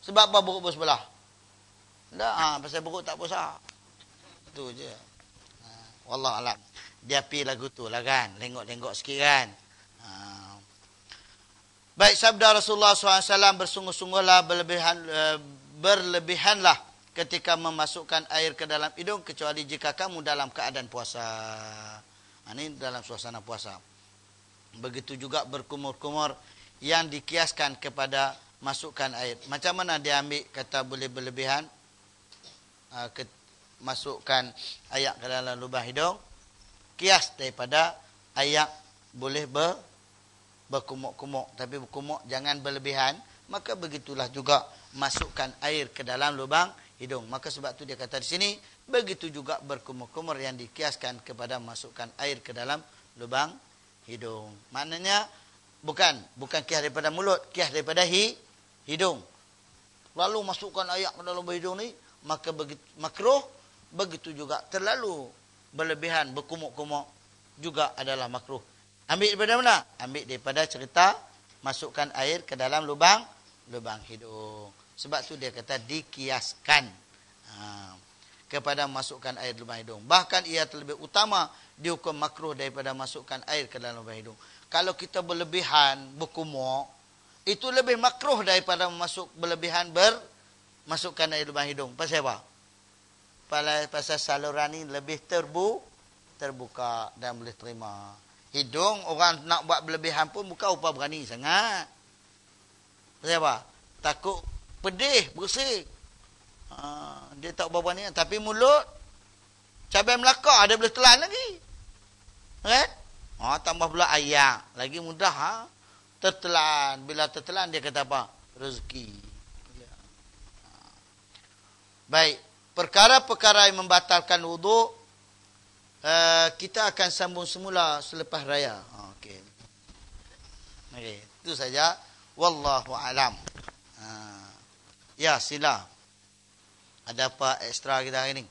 Sebab apa beruk habus sebelah? Pasal beruk tak puasa. Itu je. Wallahualam. Dia pi lagu tu lah kan. Lenggok-lenggok sikit kan. Baik, sabda Rasulullah SAW, bersungguh-sungguhlah berlebihanlah ketika memasukkan air ke dalam hidung kecuali jika kamu dalam keadaan puasa. Ini dalam suasana puasa. Begitu juga berkumur-kumur yang dikiaskan kepada masukkan air. Macam mana dia ambil kata boleh berlebihan? Masukkan air ke dalam lubang hidung. Kias daripada air boleh berkumuk-kumuk. Tapi berkumuk jangan berlebihan. Maka begitulah juga masukkan air ke dalam lubang hidung. Maka sebab tu dia kata di sini, begitu juga berkumur-kumur yang dikiaskan kepada masukkan air ke dalam lubang hidung. Maknanya bukan kias daripada mulut, kias daripada hidung. Lalu masukkan air ke dalam lubang hidung ni, maka makruh. Begitu juga terlalu berlebihan, berkumuk-kumuk juga adalah makruh. Ambil daripada mana? Ambil daripada cerita masukkan air ke dalam lubang hidung. Sebab tu dia kata dikiaskan kepada masukkan air lubang hidung. Bahkan ia terlebih utama dihukum makruh daripada masukkan air ke dalam lubang hidung. Kalau kita berlebihan, berkumuk, itu lebih makruh daripada berlebihan masukkan air lubang hidung. Pasal apa? Pasal saluran ni lebih terbuka dan boleh terima. Hidung orang nak buat berlebihan pun bukan upah berani sangat. Pasal apa? Takut pedih, bersih. Dia tak berani. Tapi mulut, cabai Melaka dia boleh telan lagi. Kan? Tambah pula ayak. Lagi mudah. Tertelan. Bila tertelan dia kata apa? Rezeki. Ya. Baik. Perkara-perkara yang membatalkan wuduk, kita akan sambung semula selepas raya. Okey. Okey. Itu saja. Wallahu alam. Ya, sila. Ada apa ekstra kita hari ni?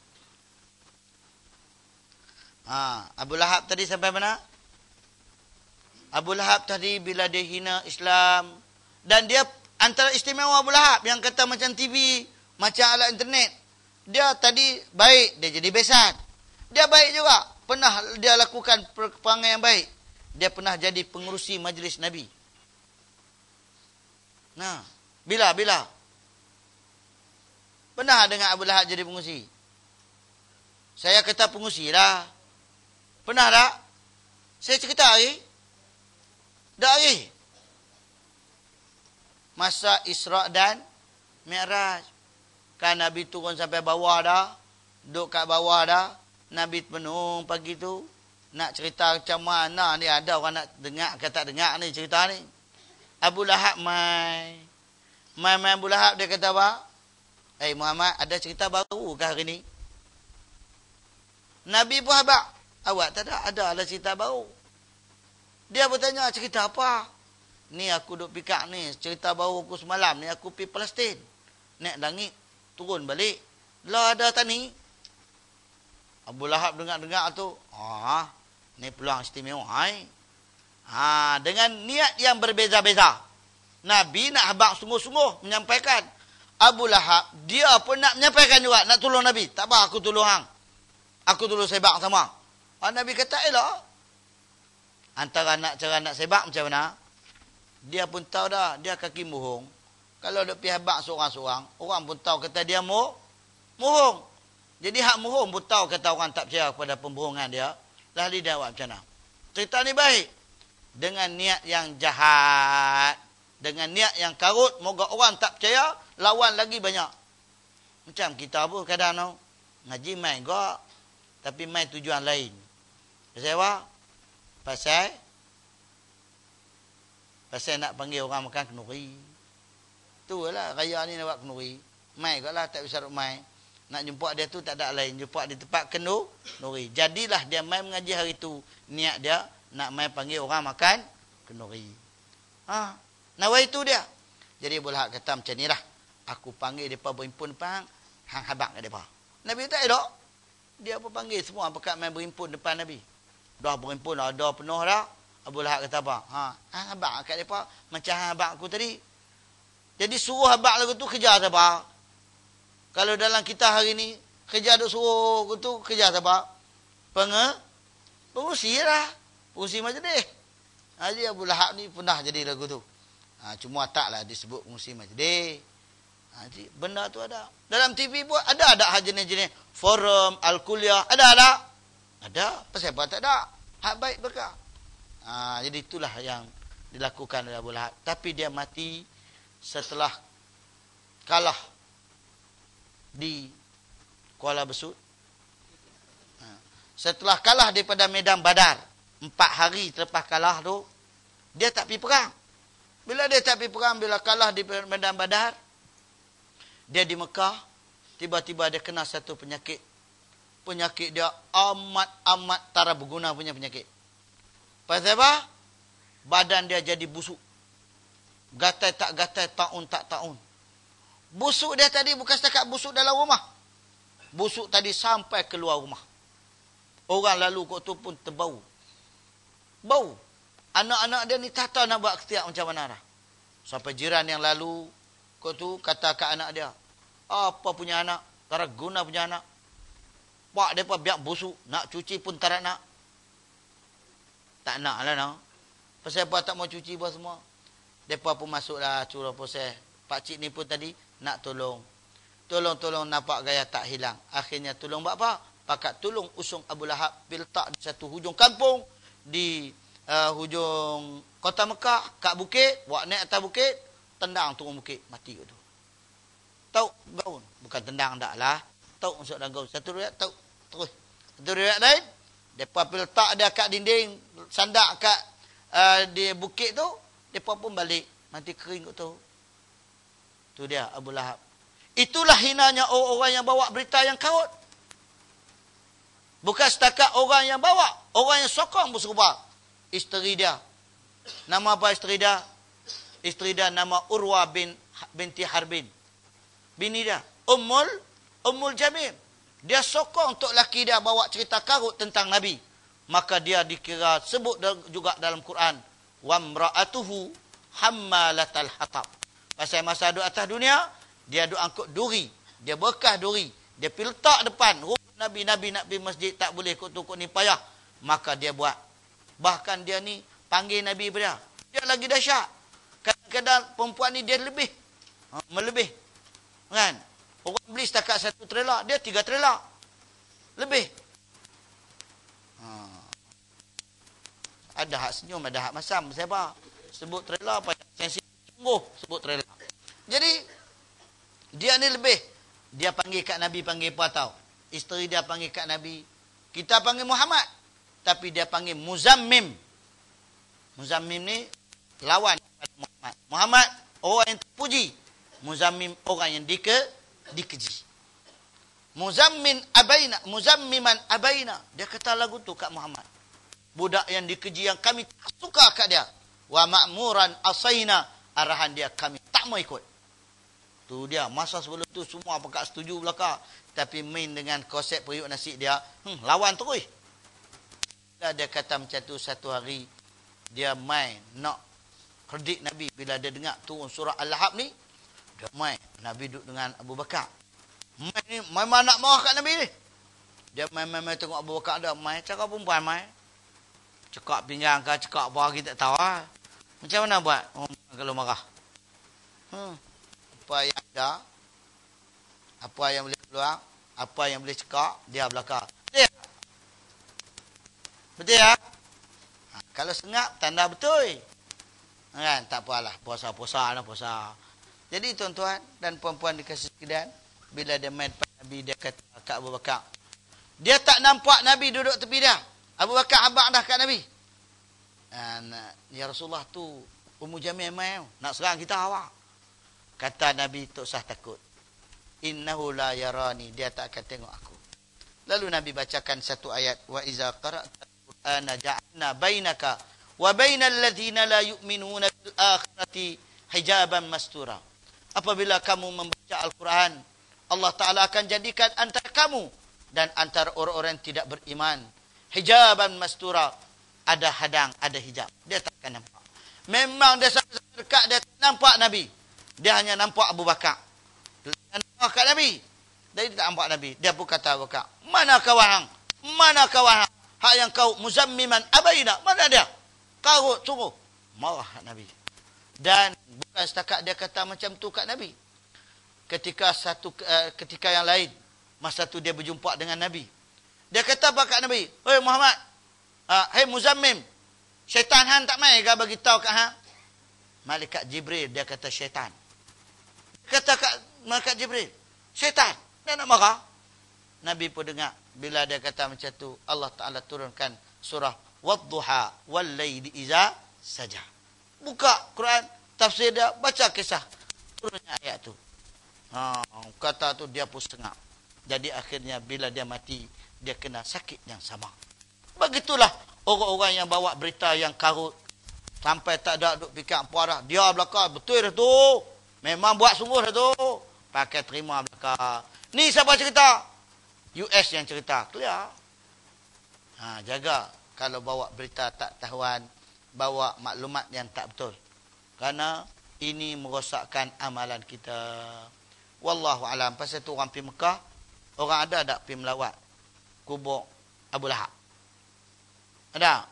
Abu Lahab tadi sampai mana? Abu Lahab tadi bila dia hina Islam. Dan dia antara istimewa Abu Lahab yang kata macam TV, macam alat internet. Dia tadi baik, dia jadi besan. Dia baik juga. Pernah dia lakukan perangai yang baik. Dia pernah jadi pengerusi majlis Nabi. Nah, bila? Pernah dengar Abu Lahab jadi pengerusi? Saya kata pengerusi lah. Pernah tak? Saya cerita hari. Dah hari. Masa Isra' dan Mi'raj. Kan Nabi turun sampai bawah dah. Duduk kat bawah dah. Nabi penuh pagi tu. Nak cerita macam mana ni. Ada orang nak dengar ke tak dengar ni cerita ni. Abu Lahab mai Abu Lahab dia kata apa? Muhammad, ada cerita baru ke hari ni? Nabi pun habaq. Awak tak ada? Ada cerita baru. Dia bertanya, cerita apa? Ni aku duk pikak ni. Cerita baru aku semalam ni. Aku pergi Palestin. Naik langit. Turun balik. Lah ada tani. Abu Lahab dengar-dengar tu. Ni peluang istimewa. Dengan niat yang berbeza-beza. Nabi nak habaq sungguh-sungguh menyampaikan. Abu Lahab, dia pun nak menyampaikan juga. Nak tolong Nabi. Tak apa, aku tolong hang. Aku tolong sebab sama. Nabi kata, elok. Antara cara nak sebab macam mana? Dia pun tahu dah, dia kaki muhung. Kalau dia pergi habaq seorang-seorang, orang pun tahu kata dia muhung. Jadi hak muhung pun tahu kata orang tak percaya kepada pembohongan dia. Lalu dia buat macam mana? Cerita ni baik. Dengan niat yang jahat. Dengan niat yang karut, moga orang tak percaya, lawan lagi banyak. Macam kita pun kadang ngaji main kok. Tapi main tujuan lain. Pasal apa? Pasal nak panggil orang makan kenduri. Itulah raya ni nak buat kenduri. Mai kot lah, tak bisa duk mai. Nak jumpa dia tu tak ada lain. Jumpa di tempat kenduri. Jadilah dia mai mengaji hari tu. Niat dia nak mai panggil orang makan kenduri. Nawai itu dia. Jadi Abu Lahab kata macam ni lah. Aku panggil mereka berhimpun depan. Hang habaq kat mereka. Nabi tak elok. Dia pun panggil semua pekat main berhimpun depan Nabi. Dah berhimpun dah, dah penuh dah. Abu Lahab kata apa? Hang habaq kat mereka. Macam hang habaq aku tadi. Jadi suruh habaq lagu tu kejar siapa? Kalau dalam kita hari ni, kejar duk suruh aku tu, kejar siapa? Pengurusi lah. Pengurusi majlis. Jadi Abu Lahab ni pernah jadi lagu tu. Cuma taklah disebut pengurusi majlis. Jadi benda tu ada. Dalam TV pun ada hak jenis-jenis forum, al-kuliah. Ada tak? Ada. Pasal apa tak ada? Hak baik berkah. Jadi itulah yang dilakukan oleh Abu Lahab. Tapi dia mati setelah kalah di Kuala Besut. Setelah kalah daripada medan Badar. 4 hari selepas kalah tu, dia tak pergi perang. Bila dia tak pergi perang, bila kalah di medan Badar, dia di Mekah, tiba-tiba dia kena satu penyakit. Penyakit dia amat tara berguna punya penyakit. Pasal apa? Badan dia jadi busuk. Gatai tak gatai, taun tak taun. Busuk dia tadi bukan setakat busuk dalam rumah. Busuk tadi sampai keluar rumah. Orang lalu kot tu pun terbau. Bau. Anak-anak dia ni tak tahu nak buat ketiak macam mana dah. Sampai jiran yang lalu kot tu kata kat anak dia, apa punya anak? Tak guna punya anak. Pak dia pun biar busuk. Nak cuci pun tak nak. Tak nak lah nak. Pasal apa tak mau cuci pun semua. Mereka pun masuklah curah proses. Pakcik ni pun tadi nak tolong. Tolong nampak gaya tak hilang. Akhirnya tolong buat apa? Pakat tolong usung Abu Lahab letak di satu hujung kampung. Di hujung kota Mekah. Kat bukit. Buat naik atas bukit. Tendang turun bukit. Mati kat tu. Tauk gaun. Bukan tendang tak lah. Tauk masuk dalam gaun. Satu riwayat tauk. Terus. Satu riwayat lain. Depa letak dia kat dinding, sandak kat di bukit tu, depa pun balik, mati kering kat tu. Tu dia Abu Lahab. Itulah hinanya orang-orang yang bawa berita yang karut. Bukan setakat orang yang bawa, orang yang sokong pun serupa. Isteri dia. Nama apa isteri dia? Isteri dia nama Urwa binti Harbin. Bini dia Ummul Jamil. Dia sokong untuk laki dia bawa cerita karut tentang Nabi. Maka dia dikira sebut juga dalam Quran, wamra'atuhu hammalatal hatab. Pasal masa duduk atas dunia, dia duduk angkut duri, dia bekas duri, dia pergi letak depan rumah Nabi nak pergi masjid, tak boleh kut-kut ni payah. Maka dia buat. Bahkan dia ni panggil Nabi pada dia lagi dahsyat. Kadang-kadang perempuan ni dia melebih. Kan? Orang beli setakat 1 trailer, dia 3 trailer. Lebih. Ada hak senyum, ada hak masam. Siapa? Sebut trailer apa? Sensitif sungguh sebut trailer. Jadi, dia ni lebih. Dia panggil kat Nabi, panggil apa tahu? Isteri dia panggil kat Nabi. Kita panggil Muhammad. Tapi dia panggil Muzammim. Muzammim ni lawan pada Muhammad. Muhammad, orang yang terpuji. Muzammim, orang yang dikeji. Muzammiman abaina. Dia kata lagu tu kat Muhammad. Budak yang dikeji yang kami tak suka kat dia. Wa ma'muran asaina. Arahan dia kami tak mau ikut. Tu dia. Masa sebelum tu semua pakak setuju belakang. Tapi main dengan konsep periuk nasi dia. Lawan terus. Dia kata macam tu satu hari. Dia main nak kerdik Nabi. Bila dia dengar turun surah Al-Lahab ni. Dia main. Nabi duduk dengan Abu Bakar. Main ni, memang nak marah kat Nabi ni. Dia main tengok Abu Bakar ada. Main, cara perempuan main. Cekak pinggang ke, cekak apa, kita tak tahu lah. Macam mana buat kalau marah? Apa yang ada, apa yang boleh keluar, apa yang boleh cekak, dia belakang. Betul ya? Kalau sengap, tanda betul. Kan? Tak apalah. Puasa lah, puasa. Jadi tuan-tuan dan puan-puan dikasih sekalian, bila dia main depan Nabi, dia kata kat Abu Bakar. Dia tak nampak Nabi duduk tepi dia. Abu Bakar habaq dah kat Nabi. Ya Rasulullah tu, Ummu Jamil main. Nak serang kita awak. Kata Nabi, tak usah takut. Innahu la yarani. Dia tak akan tengok aku. Lalu Nabi bacakan satu ayat. Wa iza qara'ta al-Qur'ana ja'alna bainaka wa bainal ladzina la yu'minuna bil akhirati hijaban mastura. Apabila kamu membaca Al-Quran, Allah Ta'ala akan jadikan antara kamu dan antara orang-orang yang tidak beriman hijaban mastura. Ada hadang, ada hijab. Dia tak akan nampak. Memang dia sangat dekat, dia tak nampak Nabi. Dia hanya nampak Abu Bakar. Dia nampak kat Nabi. Jadi dia tak nampak Nabi. Dia pun kata Abu Bakar, mana kawahang? Mana kawahang? Hak yang kau muzammiman abaina. Mana dia? Kau sungguh. Marah Nabi. Dan bukan setakat dia kata macam tu kat Nabi. Ketika yang lain, masa tu dia berjumpa dengan Nabi. Dia kata apa kat Nabi? Hei Muhammad, hei Muzammim, syaitan hang tak mai ke bagi tahu kat hang? Malaikat Jibril, dia kata syaitan. Dia kata kat Malaikat Jibril, syaitan. Dia nak marah. Nabi pun dengar. Bila dia kata macam tu, Allah Ta'ala turunkan surah Wadduha Wallayli Iza Saja. Buka Quran, tafsir dia, baca kisah turunnya ayat tu. Kata tu dia pun sengap. Jadi akhirnya bila dia mati, dia kena sakit yang sama. Begitulah orang-orang yang bawa berita yang karut. Sampai tak ada duk fikir apa dah. Dia belakang, betul dah tu. Memang buat sungguh dah tu. Pakai terima belakang. Ni siapa cerita? US yang cerita. Clear. Jaga kalau bawa berita tak tahuan, bawa maklumat yang tak betul. Kerana ini merosakkan amalan kita. Wallahu alam. Pasal tu orang pergi Mekah, orang ada tak pergi melawat kubur Abu Lahab? Ada?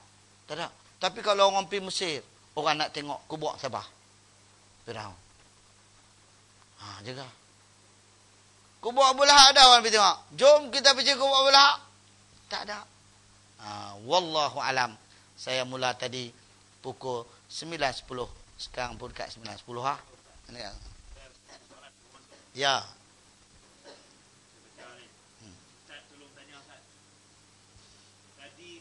Tak ada. Tapi kalau orang pergi Mesir, orang nak tengok kubur siapa? Firaun. Jaga. Kubur Abu Lahab ada orang pergi tengok. Jom kita pergi kubur Abu Lahab. Tak ada. Wallahu alam. Saya mula tadi pukul 9.10. Sekarang pun dekat 9.10 lah. Ya. Tolong tanya Ustaz. Tadi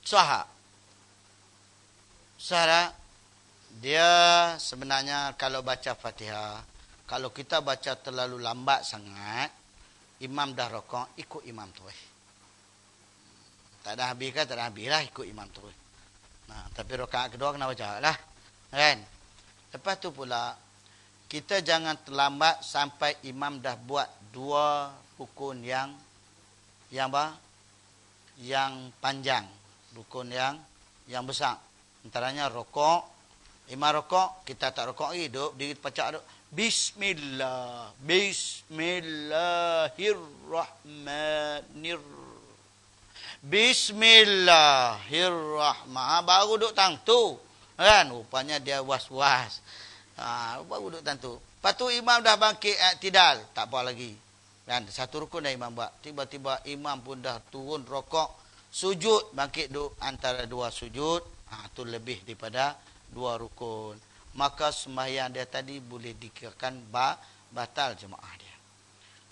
Sah. Sah. Dia sebenarnya kalau baca Fatihah, kalau kita baca terlalu lambat sangat, imam dah rokok, ikut imam terus. Tak ada habis kan? Tak ada habis lah, ikut imam terus. Nah, tapi rakaat kedua kena baca lah. Kan? Lepas tu pula, kita jangan terlambat sampai imam dah buat dua rukun yang apa? Yang panjang. Rukun yang besar. Antaranya rokok. Imam rokok, kita tak rokok lagi. Duduk, diri pacak duduk. Bismillah. Bismillahirrahmanirrahim. Baru duduk tang tu. Kan? Rupanya dia was-was. Baru duduk tang tu. Lepas tu imam dah bangkit i'tidal. Tak apa lagi. Kan? Satu rukun dah imam buat. Tiba-tiba imam pun dah turun rokok. Sujud. Bangkit duduk antara dua sujud. Itu lebih daripada dua rukun. Maka sembahyang dia tadi boleh dikirakan batal jemaah dia.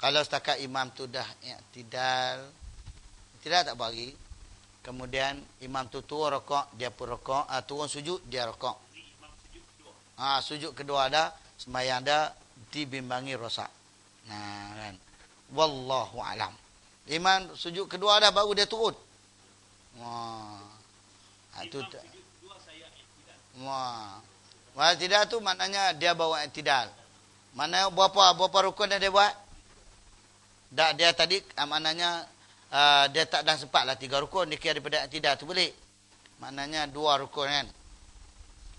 Kalau setakat imam tu dah i'tidal, tidak tak bagi. Kemudian imam tu turun rokok, dia pun rokok, turun sujud, dia rokok. Sujud kedua ada, sembahyang dia dibimbangi rosak. Nah, kan. Wallahu alam. Imam sujud kedua dah baru dia turun. Itu tidak tu maknanya dia bawa i'tidal. Mana berapa rukun yang dia buat? Dia tadi maknanya dia tak dah sempat lah 3 rukun, dia kira daripada i'tidal tu boleh. Maknanya 2 rukun kan.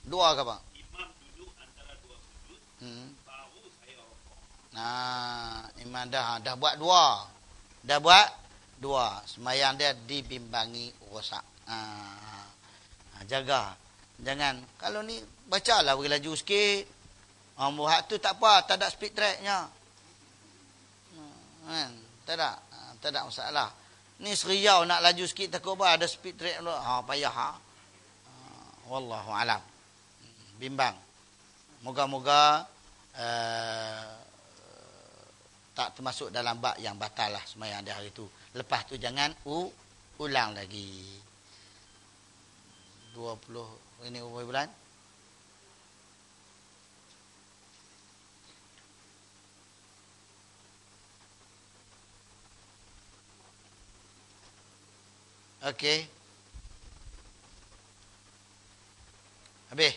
2 ke apa? Imam duduk antara 2 sujud, baru saya rukuk. Imam dah buat 2. Dah buat 2. Sembahyang dia dibimbangi rosak. Jaga. Jangan, kalau ni bacalah bagi laju sikit. Buat tu tak apa, tak ada speed tracknya. Tak ada masalah. Ni seriau nak laju sikit takut apa ada speed track tu. Payah. Wallahu alam. Bimbang. Moga-moga tak termasuk dalam bab yang batal lah sembahyang dia hari tu. Lepas tu jangan ulang lagi. 20 ini berapa bulan? Okey. Habis.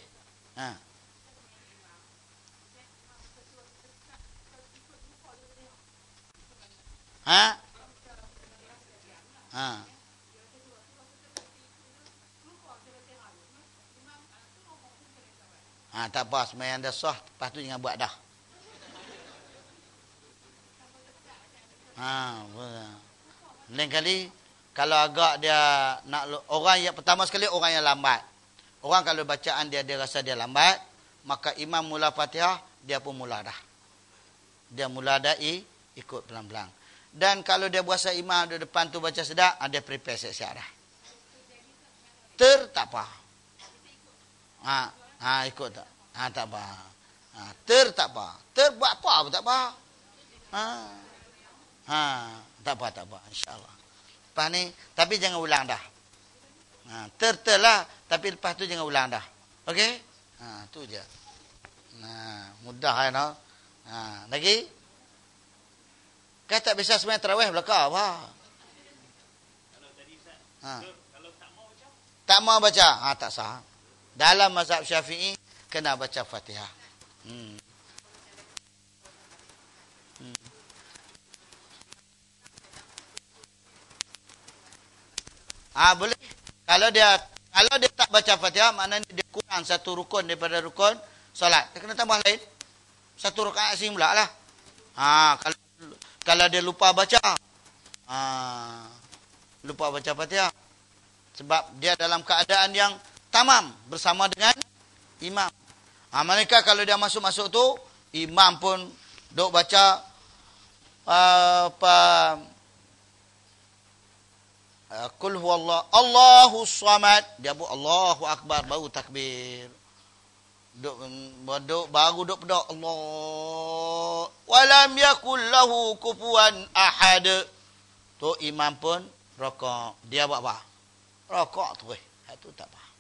Tak apa, sembahyang dah sah, lepas tu jangan buat dah. Lain kali kalau agak dia nak orang yang pertama sekali orang yang lambat. Orang kalau bacaan dia rasa dia lambat, maka imam mula Fatihah, dia pun mula dah. Dia mula dah ikut pelan-pelan. Dan kalau dia berasa imam di depan tu baca sedap, dia prepare siap-siap dah. Tak apa. Ikut tak? Tak apa. Tak apa. Buat apa pun tak apa. Tak apa. InsyaAllah. Lepas ni, tapi jangan ulang dah. Lah. Tapi lepas tu jangan ulang dah. Okey? Tu je. Mudah kan? Lagi? Kan tak bisa sembahyang tarawih belakang apa? Kalau tadi kalau tak mau baca. Tak sah. Dalam mazhab Syafi'i kena baca Fatihah. Boleh. Kalau dia tak baca Fatihah, maknanya dia kurang satu rukun daripada rukun solat. Dia kena tambah lain. Satu rakaat asing pula lah. Kalau dia lupa baca. Lupa baca Fatihah. Sebab dia dalam keadaan yang tamam bersama dengan imam. Manakala kalau dia masuk-masuk tu, imam pun duk baca Qul huwallahu Allahus samad, dia buat Allahu akbar baru takbir. Baru duk pedok Allah walam yakul lahu kufuwan ahad. Tu imam pun rokok. Dia buat apa? rokok terus. Itu tak faham.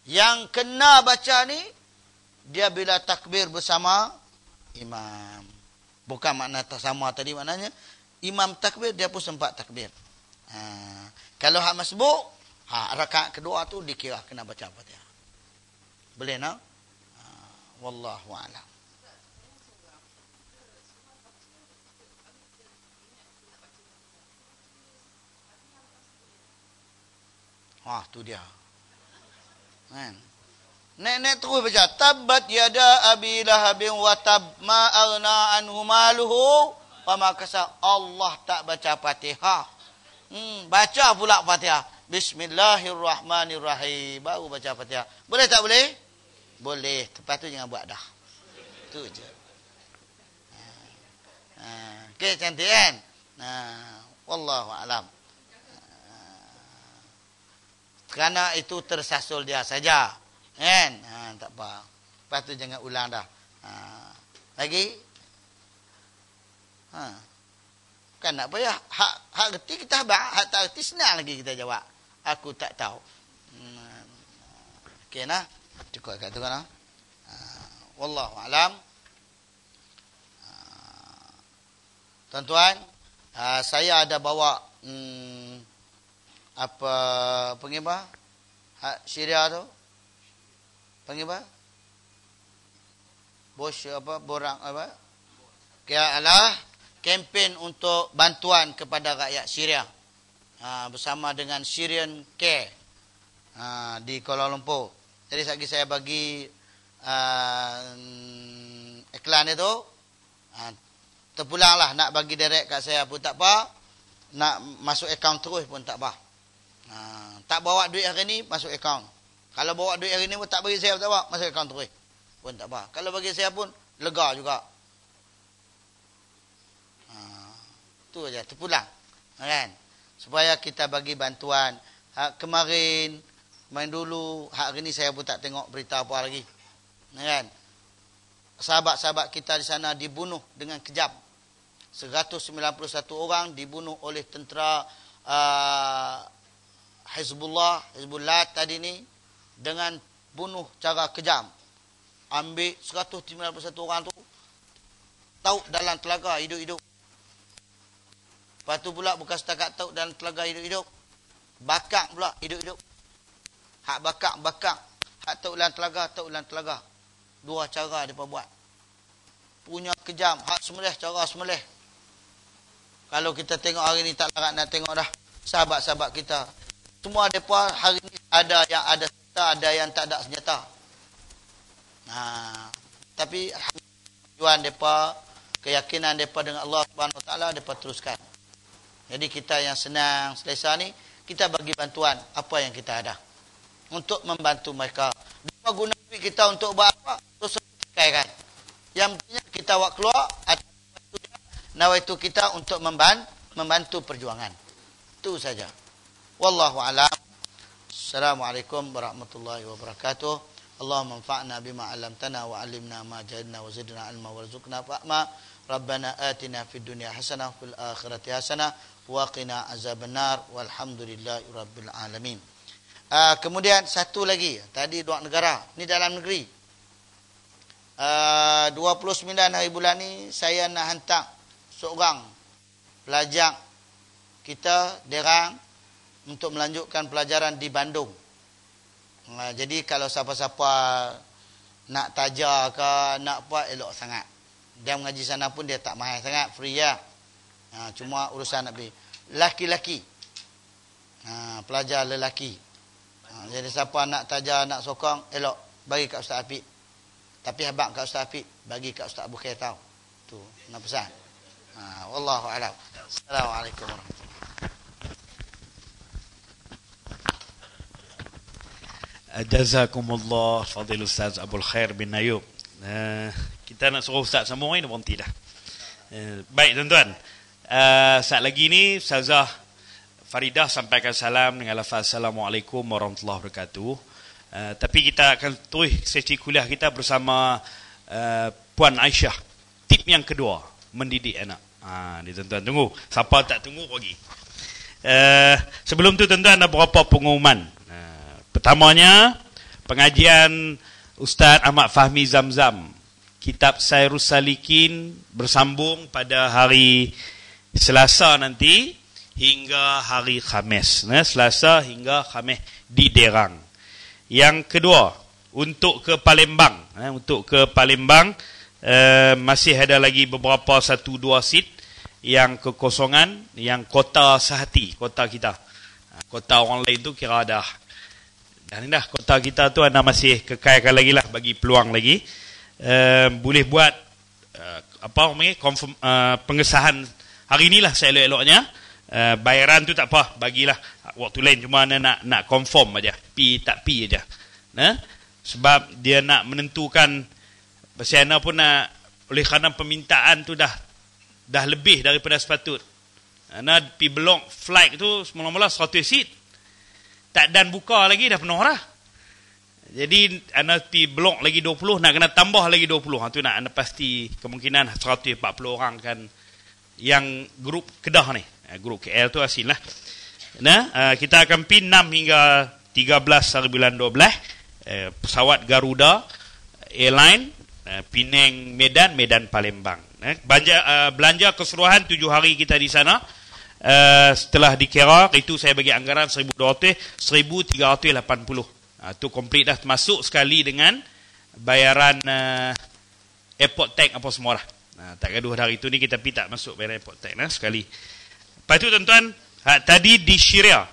Yang kena baca ni, dia bila takbir bersama imam. Bukan makna tak sama tadi, maknanya imam takbir, dia pun sempat takbir. Kalau hak masbuk, rakaat kedua tu dikira kena baca Fatihah. Boleh nak? Wallahu a'lam. Tu dia. Kan? Nek terus baca tabbat yada abi lahabin wa tab ma aghna anhu maluhu wa ma kasab. Allah tak baca Fatihah. Baca pula Fatihah. Bismillahirrahmanirrahim. Baru baca Fatihah. Boleh tak boleh? Boleh. Lepas tu jangan buat dah. Tu je. Okey, cantik kan? Wallahu a'lam. Kerana itu tersasul dia saja. Kan? Tak apa. Lepas tu jangan ulang dah. Lagi? Kan nak payah. Hak reti kita habaq. Hak tak reti senang lagi kita jawab. Aku tak tahu. Okey nah. Cukup kat tu kan. Wallahu alam. Tuan-tuan, saya ada bawa apa panggil apa? Hak Syria tu. Panggil apa? Bos apa? Borang apa? Ialah kempen untuk bantuan kepada rakyat Syria. Bersama dengan Syrian Care di Kuala Lumpur. Jadi lagi saya bagi iklan itu. Terpulanglah nak bagi direct kat saya pun tak apa. Nak masuk akaun terus pun tak apa. Tak bawa duit hari ni, masuk akaun. Kalau bawa duit hari ni pun tak bagi saya pun tak apa, masuk akaun terus pun tak apa. Kalau bagi saya pun lega juga. Tu aja, terpulang. Kan? Supaya kita bagi bantuan. Kemarin dulu, hari ni saya pun tak tengok berita apa lagi. Kan? Sahabat-sahabat kita di sana dibunuh dengan kejam. 191 orang dibunuh oleh tentera Hizbullah tadi ni dengan bunuh cara kejam. Ambil 191 orang tu, tauk dalam telaga hidup-hidup. Lepas tu pula bukan setakat tauk dalam telaga hidup-hidup, bakar pula hidup-hidup. Hak bakar, hak tauk dalam telaga. Dua cara mereka buat. Punya kejam, hak sembelih, cara sembelih. Kalau kita tengok hari ni tak larat nak tengok dah. Sahabat-sahabat kita, semua mereka hari ni ada yang ada senjata, ada yang tak ada senjata. Tapi tujuan mereka, keyakinan mereka dengan Allah Subhanahu Wa Taala, mereka teruskan. Jadi kita yang senang selesa ni, kita bagi bantuan apa yang kita ada untuk membantu mereka. Mereka guna duit kita untuk buat apa? Terus kan. Yang pentingnya kita buat keluar nawaitu kita untuk membantu perjuangan. Itu saja. Wallahu a'lam. Assalamualaikum warahmatullahi wabarakatuh. Allahumma anfa'na bima 'allamtana wa 'allimna ma jahilna wa zidna 'ilma warzuqna fahma. Rabbana atina fid dunya hasanah wa fil akhirati hasanah wa qina azabannar walhamdulillahi rabbil alamin. Kemudian satu lagi, tadi dua negara, ni dalam negeri. 29 hari bulan ni saya nak hantar seorang pelajar kita derang untuk melanjutkan pelajaran di Bandung. Jadi kalau siapa-siapa nak taja ke nak apa, elok sangat. Dia mengaji sana pun dia tak mahal sangat, free ya. Cuma urusan nak beli laki-laki. Pelajar lelaki. Jadi siapa nak taja, nak sokong, elok bagi kat Ustaz Afiq. Tapi habaq kat Ustaz Afiq, bagi kat Ustaz Abu Khair tahu. Tu nak pesan. Wallahu a'lam. Assalamualaikum warahmatullahi wabarakatuh. Jazakumullah Fadil Ustaz Abul Khair bin Ayub. Kita nak suruh Ustaz sambung ni berhenti dah. Baik tuan-tuan. Saat lagi ni Ustazah Faridah sampaikan salam dengan lafaz Assalamualaikum warahmatullahi wabarakatuh. Tapi kita akan terus sesi kuliah kita bersama Puan Aisyah. Tip yang kedua, mendidik anak. Ni tuan-tuan tunggu. Siapa tak tunggu pergi. Sebelum tu tuan-tuan ada beberapa pengumuman. Pertamanya, pengajian Ustaz Ahmad Fahmi Zamzam, Kitab Sairus Salikin, bersambung pada hari Selasa nanti hingga hari Khamis. Selasa hingga Khamis di Derang. Yang kedua, untuk ke Palembang. Masih ada lagi beberapa 1-2 seat yang kekosongan, yang kota sehati, kota kita. Kota orang lain tu kira dah kota kita tu anda masih kekalkan lagi lah, bagi peluang lagi. Boleh buat pengesahan hari inilah saya elok-eloknya. Bayaran tu tak apa, bagilah waktu lain, cuma anda nak confirm aja, pi tak pi aja. Sebab dia nak menentukan, pasal anda pun nak, oleh kerana permintaan tu dah lebih daripada sepatut. Anda pi belok flight tu semula-mula 100 seat, tak dan buka lagi dah penuh dah. Jadi anda pi blok lagi 20, nak kena tambah lagi 20. Tu nak anda pasti kemungkinan 140 orang kan, yang grup Kedah ni, grup KL tu asin lah. Kita akan pi 6 hingga 13 hari bulan 12, pesawat Garuda Airline, Penang Medan Palembang. Belanja keseluruhan 7 hari kita di sana. Setelah dikira, itu saya bagi anggaran 1,380. Itu komplit dah, termasuk sekali dengan bayaran airport tax apa semua lah. Tak gaduh hari itu ni, kita pergi tak masuk bayaran airport tax sekali. Lepas tu tuan-tuan, tadi di Syria,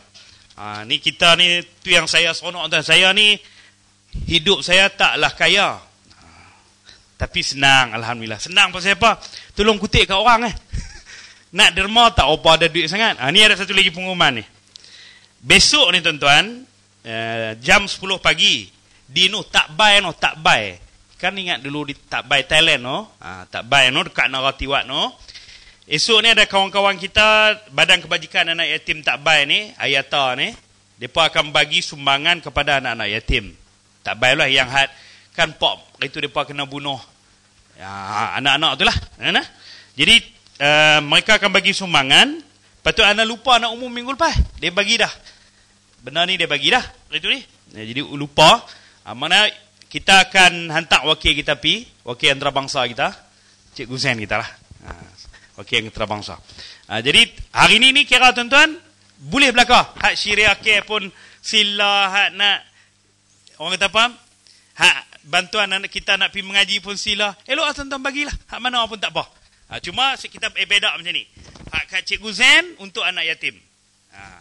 ni kita ni, tu yang saya seronok tuan. Saya ni, hidup saya taklah kaya, tapi senang, Alhamdulillah. Senang pasal apa? Tolong kutip kat orang nak derma tak apa ada duit sangat. Ni ada satu lagi pengumuman ni. Besok ni tuan-tuan, jam 10 pagi di tak buy. Kan ingat dulu di tak buy Thailand tak buy dekat Naratiwat Esok ni ada kawan-kawan kita Badan Kebajikan Anak Yatim tak buy ni, Ayata ni, depa akan bagi sumbangan kepada anak-anak yatim. Tak buy lah yang kan pop itu depa kena bunuh anak-anak tu lah. Jadi mereka akan bagi sumbangan. Lepas tu anda lupa nak umum minggu lepas, dia bagi dah. Benar ni dia bagi dah itu ni. Jadi lupa. Mana kita akan hantar wakil kita pi, wakil antarabangsa kita, Cikgu Zain kita lah. Wakil antarabangsa. Jadi hari ni kira tuan-tuan boleh belakang. Hak Syria ke pun sila, hak nak orang kata apa? Hak bantuan anak kita nak pi mengaji pun sila. Elok tuan-tuan bagilah. Hak mana pun tak apa. Cuma kita beda macam ni. Hak kat Cikgu Zain untuk anak yatim.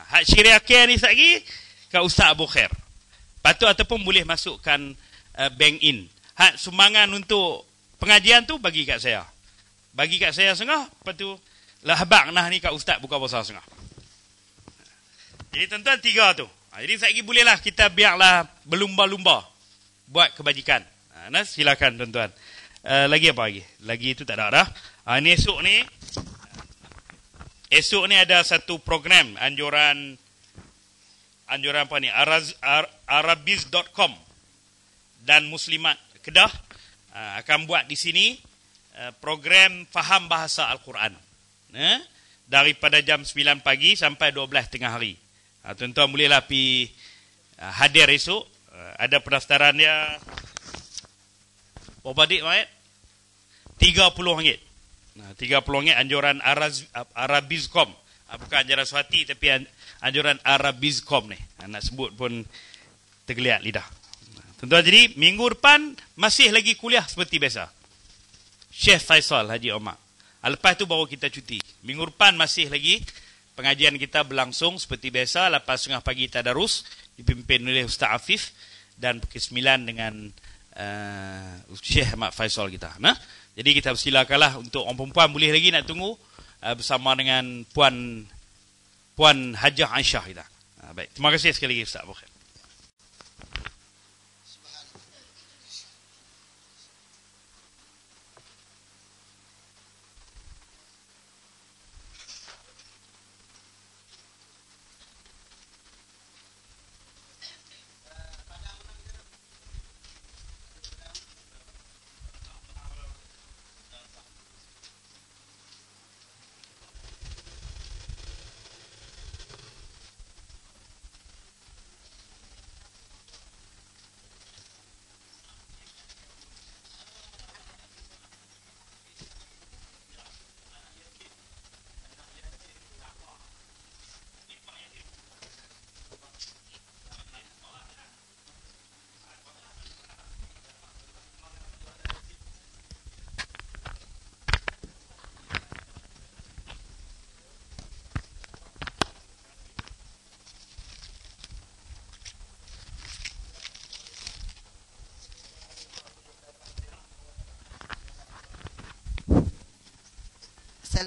Hak Syria Care ni lagi kat Ustaz Abu Khair. Patut ataupun boleh masukkan bank in. Hak sumbangan untuk pengajian tu bagi kat saya. Bagi kat saya setengah, lepas tu lahbak nah ni kat Ustaz buka besar setengah. Jadi tuan-tuan 3 tu. Jadi lagi bolehlah kita biarlah berlumba-lumba buat kebajikan. Silakan tuan-tuan. Lagi apa lagi? Lagi itu tak ada dah. Ni esok ni ada satu program anjuran apa ni, arabiz.com dan Muslimat Kedah akan buat di sini program faham bahasa Al-Quran daripada jam 9 pagi sampai 12 tengah hari. Tuan-tuan bolehlah pergi hadir esok. Ada pendaftaran dia berapa dik Mayat? RM30. RM30 anjuran Arabizcom. Bukan anjuran Swati tapi anjuran Arabizcom ni. Nak sebut pun tergeliat lidah. Tuan-tuan, jadi minggu depan masih lagi kuliah seperti biasa. Syekh Faisal Haji Omar. Lepas tu baru kita cuti. Minggu depan masih lagi pengajian kita berlangsung seperti biasa. Lepas setengah pagi tadarus dipimpin oleh Ustaz Afif dan pukul 9 dengan Syekh Ahmad Faisal kita. Jadi kita persilakanlah untuk orang perempuan boleh lagi nak tunggu bersama dengan Puan Hajah Aisyah kita. Baik, terima kasih sekali lagi Ustaz Abu Khair.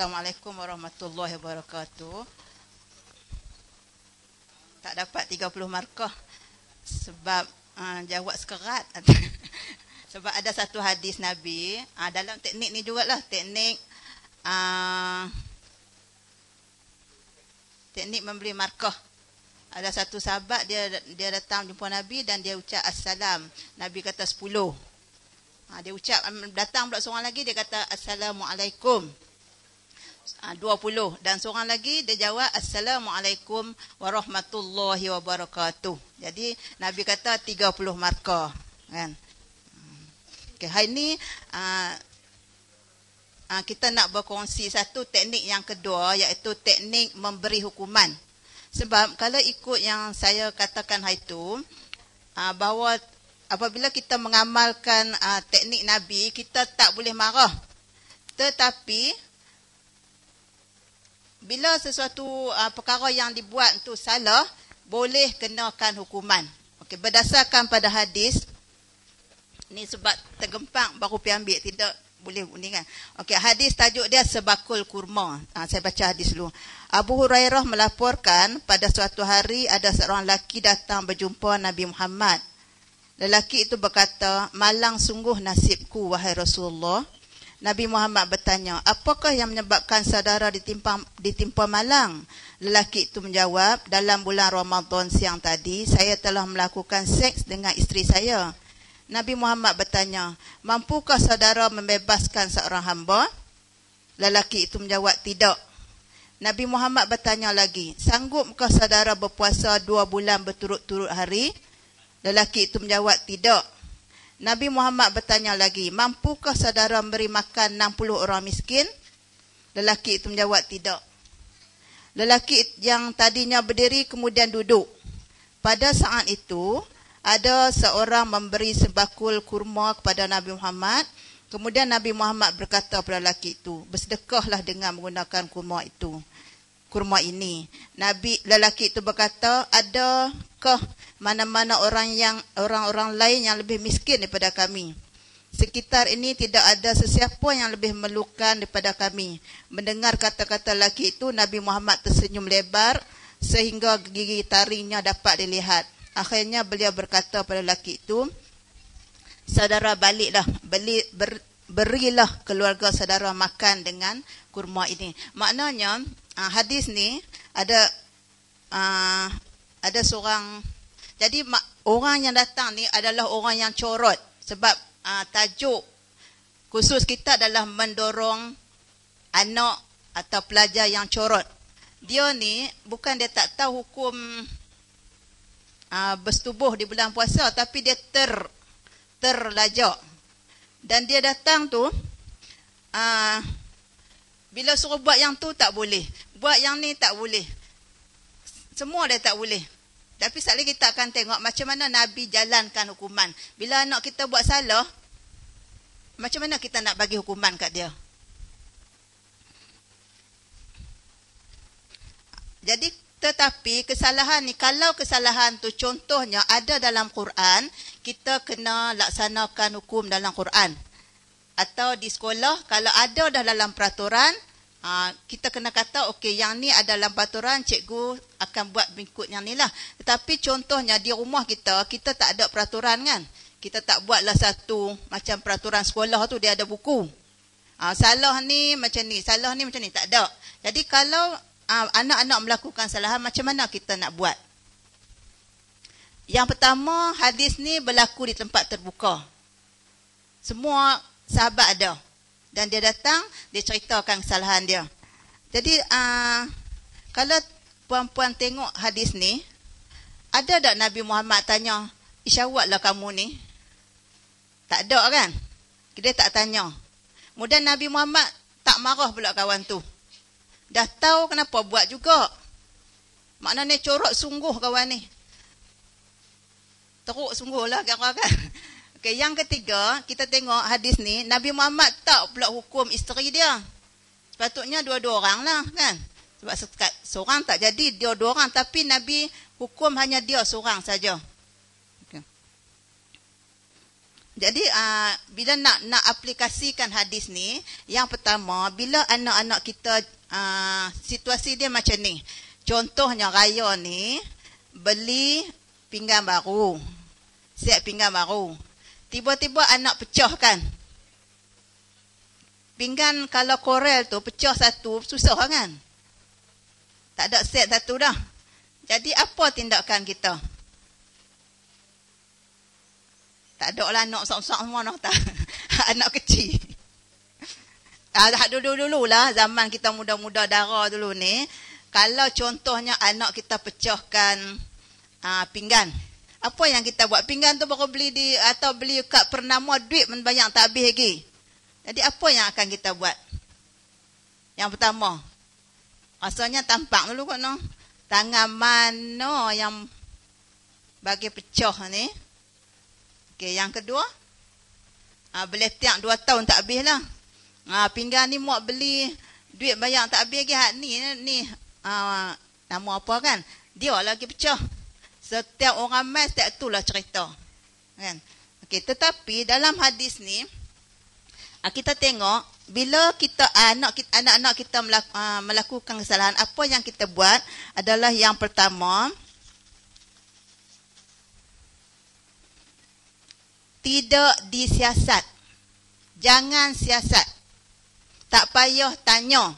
Assalamualaikum warahmatullahi wabarakatuh. Tak dapat 30 markah sebab jawab sekerat. Sebab ada satu hadis Nabi, dalam teknik ni jugalah, teknik memberi markah. Ada satu sahabat dia datang jumpa Nabi dan dia ucap assalam. Nabi kata 10. Dia ucap, datang pula seorang lagi, dia kata assalamualaikum. 20. Dan seorang lagi dia jawab assalamualaikum warahmatullahi wabarakatuh. Jadi Nabi kata 30 markah, kan. Okay, hari ni kita nak berkongsi satu teknik yang kedua, iaitu teknik memberi hukuman. Sebab kalau ikut yang saya katakan hari itu, bahawa apabila kita mengamalkan teknik Nabi, kita tak boleh marah. Tetapi bila sesuatu perkara yang dibuat itu salah, boleh kenakan hukuman. Okey, berdasarkan pada hadis ni, sebab tergempang baru pergi ambil, tidak boleh ni kan. Okey, hadis tajuk dia sebakul kurma. Saya baca hadis dulu. Abu Hurairah melaporkan, pada suatu hari ada seorang lelaki datang berjumpa Nabi Muhammad. Lelaki itu berkata, malang sungguh nasibku wahai Rasulullah. Nabi Muhammad bertanya, apakah yang menyebabkan saudara ditimpa malang? Lelaki itu menjawab, dalam bulan Ramadan siang tadi, saya telah melakukan seks dengan isteri saya. Nabi Muhammad bertanya, mampukah saudara membebaskan seorang hamba? Lelaki itu menjawab, tidak. Nabi Muhammad bertanya lagi, sanggupkah saudara berpuasa 2 bulan berturut-turut hari? Lelaki itu menjawab, tidak. Nabi Muhammad bertanya lagi, mampukah saudara memberi makan 60 orang miskin? Lelaki itu menjawab, tidak. Lelaki yang tadinya berdiri kemudian duduk. Pada saat itu, ada seorang memberi sebakul kurma kepada Nabi Muhammad. Kemudian Nabi Muhammad berkata kepada lelaki itu, bersedekahlah dengan menggunakan kurma ini. Lelaki itu berkata, adakah mana-mana orang-orang lain yang lebih miskin daripada kami? Sekitar ini tidak ada sesiapa yang lebih memerlukan daripada kami. Mendengar kata-kata lelaki itu, Nabi Muhammad tersenyum lebar sehingga gigi taringnya dapat dilihat. Akhirnya beliau berkata pada lelaki itu, saudara baliklah, berilah keluarga saudara makan dengan kurma ini. Maknanya hadis ni ada seorang, jadi orang yang datang ni adalah orang yang corot. Sebab tajuk khusus kita adalah mendorong anak atau pelajar yang corot. Dia ni bukan dia tak tahu hukum bersetubuh di bulan puasa, tapi dia terlajak. Dan dia datang tu, bila suruh buat yang tu tak boleh, buat yang ni tak boleh, semua dia tak boleh. Tapi sekali kita akan tengok macam mana Nabi jalankan hukuman. Bila anak kita buat salah, macam mana kita nak bagi hukuman kat dia? Jadi, tetapi kesalahan ni, kalau kesalahan tu contohnya ada dalam Quran, kita kena laksanakan hukum dalam Quran. Atau di sekolah, kalau ada dah dalam peraturan, kita kena kata, okey, yang ni adalah peraturan, cikgu akan buat mengikut yang ni lah. Tetapi contohnya di rumah kita tak ada peraturan kan. Kita tak buatlah satu macam peraturan sekolah tu, dia ada buku. Salah ni macam ni, salah ni macam ni, tak ada. Jadi kalau anak-anak melakukan kesalahan, macam mana kita nak buat? Yang pertama, hadis ni berlaku di tempat terbuka. Semua sahabat ada. Dan dia datang, dia ceritakan kesalahan dia. Jadi, kalau puan-puan tengok hadis ni, ada tak Nabi Muhammad tanya, isyawatlah kamu ni? Tak ada kan? Dia tak tanya. Kemudian Nabi Muhammad tak marah pula kawan tu. Dah tahu kenapa buat juga. Maknanya corok sungguh kawan ni. Teruk sungguh lah kan. Okay, yang ketiga, kita tengok hadis ni, Nabi Muhammad tak pula hukum isteri dia. Sepatutnya dua-dua orang lah kan. Sebab seorang tak jadi, dia dua orang. Tapi Nabi hukum hanya dia seorang saja. Okay. Jadi bila nak aplikasikan hadis ni, yang pertama, bila anak-anak kita situasi dia macam ni. Contohnya raya ni beli pinggan baru. Set pinggan baru. Tiba-tiba anak pecah kan. Pinggan kalau korel tu pecah satu susah kan. Tak ada set satu dah. Jadi apa tindakan kita? Tak ada lah anak sok-sok semua noh tak. Anak kecil. Dulu lah zaman kita muda-muda darah dulu ni. Kalau contohnya anak kita pecahkan pinggan. Apa yang kita buat? Pinggan tu baru beli atau beli kat pernama duit membayang tak habis lagi. Jadi apa yang akan kita buat? Yang pertama. Asalnya tampak dulu kot no. Tangan mana yang bagi pecah ni? Okey, yang kedua. Boleh tiang 2 tahun tak habis lah. Pinggan ni muak beli duit bayar tak habis lagi. Ni nama apa kan? Dia lagi pecah. Setiap orang mai setiap itulah cerita. Kan? Okey, tetapi dalam hadis ni kita tengok bila kita anak-anak kita melakukan kesalahan, apa yang kita buat adalah yang pertama, tidak disiasat. Jangan siasat. Tak payah tanya.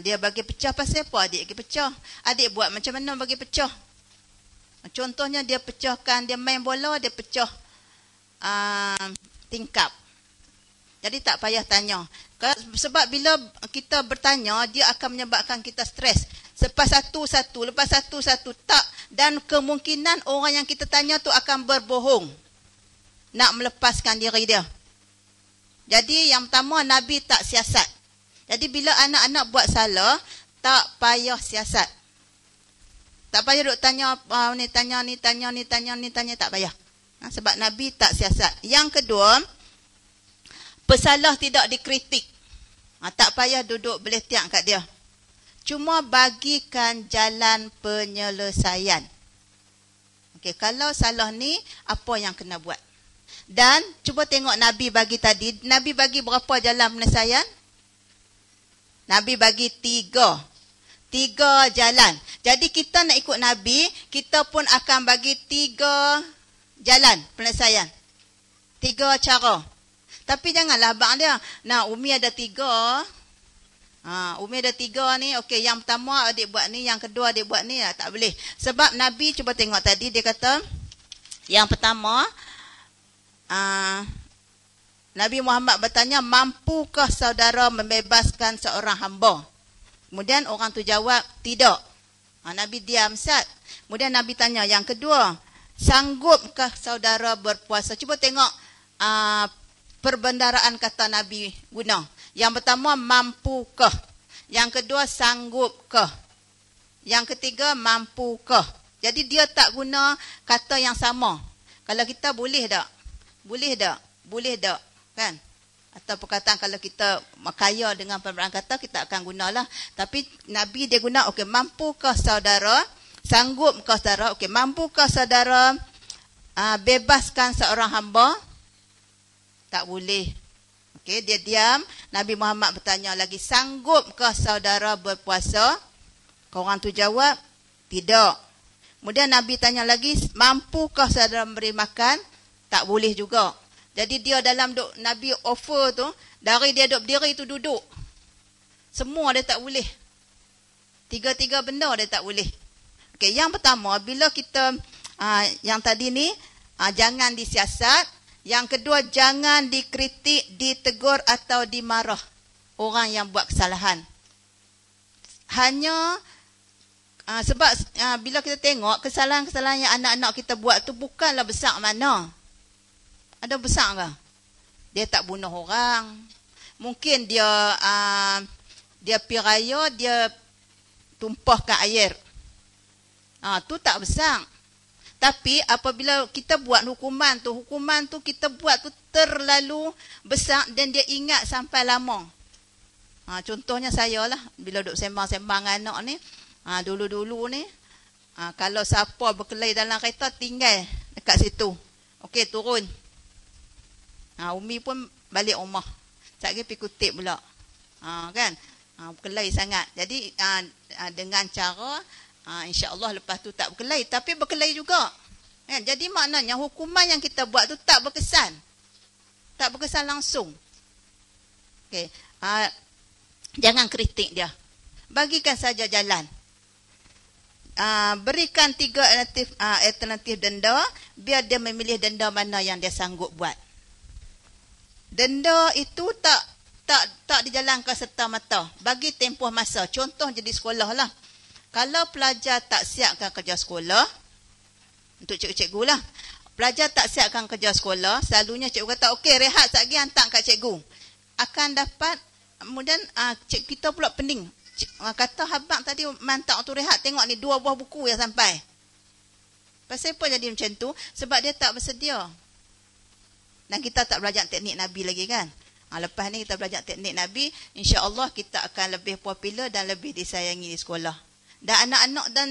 Dia bagi pecah pasal apa adik bagi pecah? Adik buat macam mana bagi pecah? Contohnya dia pecahkan, dia main bola, dia pecah tingkap. Jadi tak payah tanya. Sebab bila kita bertanya, dia akan menyebabkan kita stres. Lepas satu, tak. Dan kemungkinan orang yang kita tanya tu akan berbohong. Nak melepaskan diri dia. Jadi yang pertama, Nabi tak siasat. Jadi bila anak-anak buat salah, tak payah siasat. Tak payah duk tanya ni, tanya, tak payah. Sebab Nabi tak siasat. Yang kedua, pesalah tidak dikritik. Tak payah duduk beletiak kat dia. Cuma bagikan jalan penyelesaian. Okey, kalau salah ni, apa yang kena buat? Dan cuba tengok Nabi bagi tadi. Nabi bagi berapa jalan penyelesaian? Nabi bagi 3. 3 jalan. Jadi kita nak ikut Nabi, kita pun akan bagi 3 jalan penyelesaian. 3 cara. Tapi janganlah abang dia. Nah, Umi ada 3. Umi ada 3 ni. Okey, yang pertama adik buat ni, yang kedua adik buat ni. Tak boleh. Sebab Nabi cuba tengok tadi, dia kata, yang pertama, Nabi Muhammad bertanya, mampukah saudara membebaskan seorang hamba? Kemudian orang tu jawab, tidak. Nabi diam sat. Kemudian Nabi tanya, yang kedua, sanggupkah saudara berpuasa? Cuba tengok perbendaraan kata Nabi guna. Yang pertama, mampukah. Yang kedua, sanggupkah. Yang ketiga, mampukah. Jadi dia tak guna kata yang sama. Kalau kita boleh tak? Boleh tak? Boleh tak? Kan? Atau perkataan kalau kita kaya dengan pembelaan kata, kita akan gunalah. Tapi Nabi dia guna, okey, mampukah saudara? Sanggupkah saudara? Okey, mampukah saudara bebaskan seorang hamba? Tak boleh. Okey, dia diam. Nabi Muhammad bertanya lagi, sanggupkah saudara berpuasa? Orang tu jawab, tidak. Kemudian Nabi tanya lagi, mampukah saudara memberi makan? Tak boleh juga. Jadi dia dalam Nabi offer tu, dari dia duduk berdiri tu duduk. Semua dia tak boleh. 3 benda dia tak boleh. Okey, yang pertama, bila kita yang tadi ni jangan disiasat. Yang kedua, jangan dikritik, ditegur atau dimarah orang yang buat kesalahan. Hanya sebab bila kita tengok kesalahan-kesalahan yang anak-anak kita buat tu bukanlah besar mana. Ada besar ke? Dia tak bunuh orang. Mungkin dia pergi raya, dia tumpahkan air. Tu tak besar. Tapi apabila kita buat hukuman tu kita buat tu terlalu besar dan dia ingat sampai lama. Contohnya saya lah, bila duduk sembang-sembang anak ni, dulu-dulu ni, kalau siapa berkelahi dalam kereta, tinggal dekat situ. Okey, turun. Umi pun balik rumah. Sekali pergi kutip pula. Kan? Berkelahi sangat. Jadi dengan cara insya-Allah lepas tu tak berkelahi, tapi berkelahi juga. Kan? Jadi maknanya hukuman yang kita buat tu tak berkesan. Tak berkesan langsung. Okey. Jangan kritik dia. Bagikan saja jalan. Berikan 3 alternatif denda, biar dia memilih denda mana yang dia sanggup buat. Denda itu tak dijalankan serta-merta. Bagi tempoh masa. Contoh jadi sekolah lah. Kalau pelajar tak siapkan kerja sekolah, untuk cikgu-cikgu lah. Pelajar tak siapkan kerja sekolah, selalunya cikgu kata, okey, rehat sekejap lagi, hantar kat cikgu. Akan dapat, kemudian kita pula pening. Kata habang tadi mantak tu rehat, tengok ni 2 buah buku yang sampai. Pasal apa jadi macam tu? Sebab dia tak bersedia. Dan kita tak belajar teknik Nabi lagi kan. Lepas ni kita belajar teknik Nabi, insya-Allah kita akan lebih popular dan lebih disayangi di sekolah. Dan anak-anak dan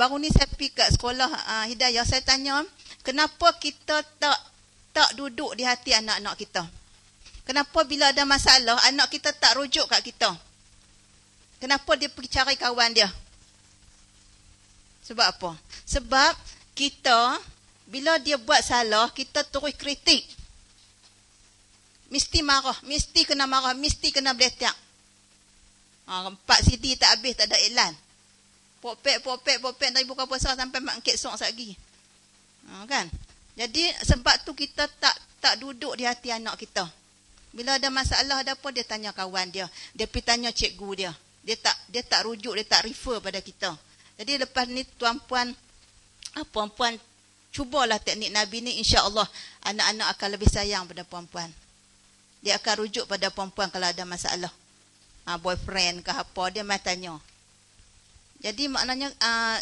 baru ni saya pergi kat sekolah Hidayah, saya tanya, kenapa kita tak duduk di hati anak-anak kita? Kenapa bila ada masalah, anak kita tak rujuk kat kita? Kenapa dia pergi cari kawan dia? Sebab apa? Sebab kita, bila dia buat salah, kita terus kritik. Mesti marah, mesti kena marah, mesti kena beletak. 4 CD tak habis, tak ada iklan. Popek dari buka puasa sampai mak kek sok lagi. Kan? Jadi sebab tu kita tak duduk di hati anak kita. Bila ada masalah ada apa, dia tanya kawan dia. Dia pergi tanya cikgu dia. Dia tak rujuk, dia tak refer pada kita. Jadi lepas ni tuan-puan, puan-puan, cubalah teknik Nabi ni, insya-Allah anak-anak akan lebih sayang pada puan-puan. Dia akan rujuk pada puan-puan kalau ada masalah. Boyfriend ke apa, dia mai tanya. Jadi maknanya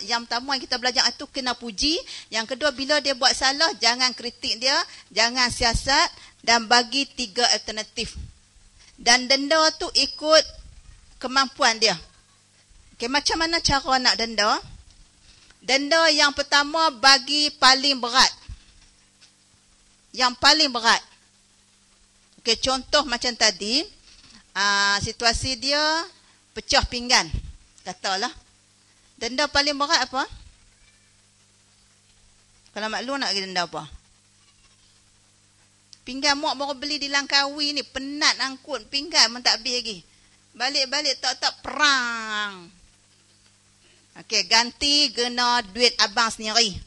yang pertama yang kita belajar itu kena puji. Yang kedua, bila dia buat salah, jangan kritik dia, jangan siasat, dan bagi 3 alternatif. Dan denda tu ikut kemampuan dia. Okay, macam mana cara nak denda? Denda yang pertama bagi paling berat. Yang paling berat. Okay, contoh macam tadi, situasi dia pecah pinggan. Katalah. Denda paling berat apa? Kalau maklum nak denda apa? Pinggan mak baru beli di Langkawi ni, penat angkut pinggan pun tak habis lagi. Balik-balik tak perang. Okey, ganti guna duit abang sendiri.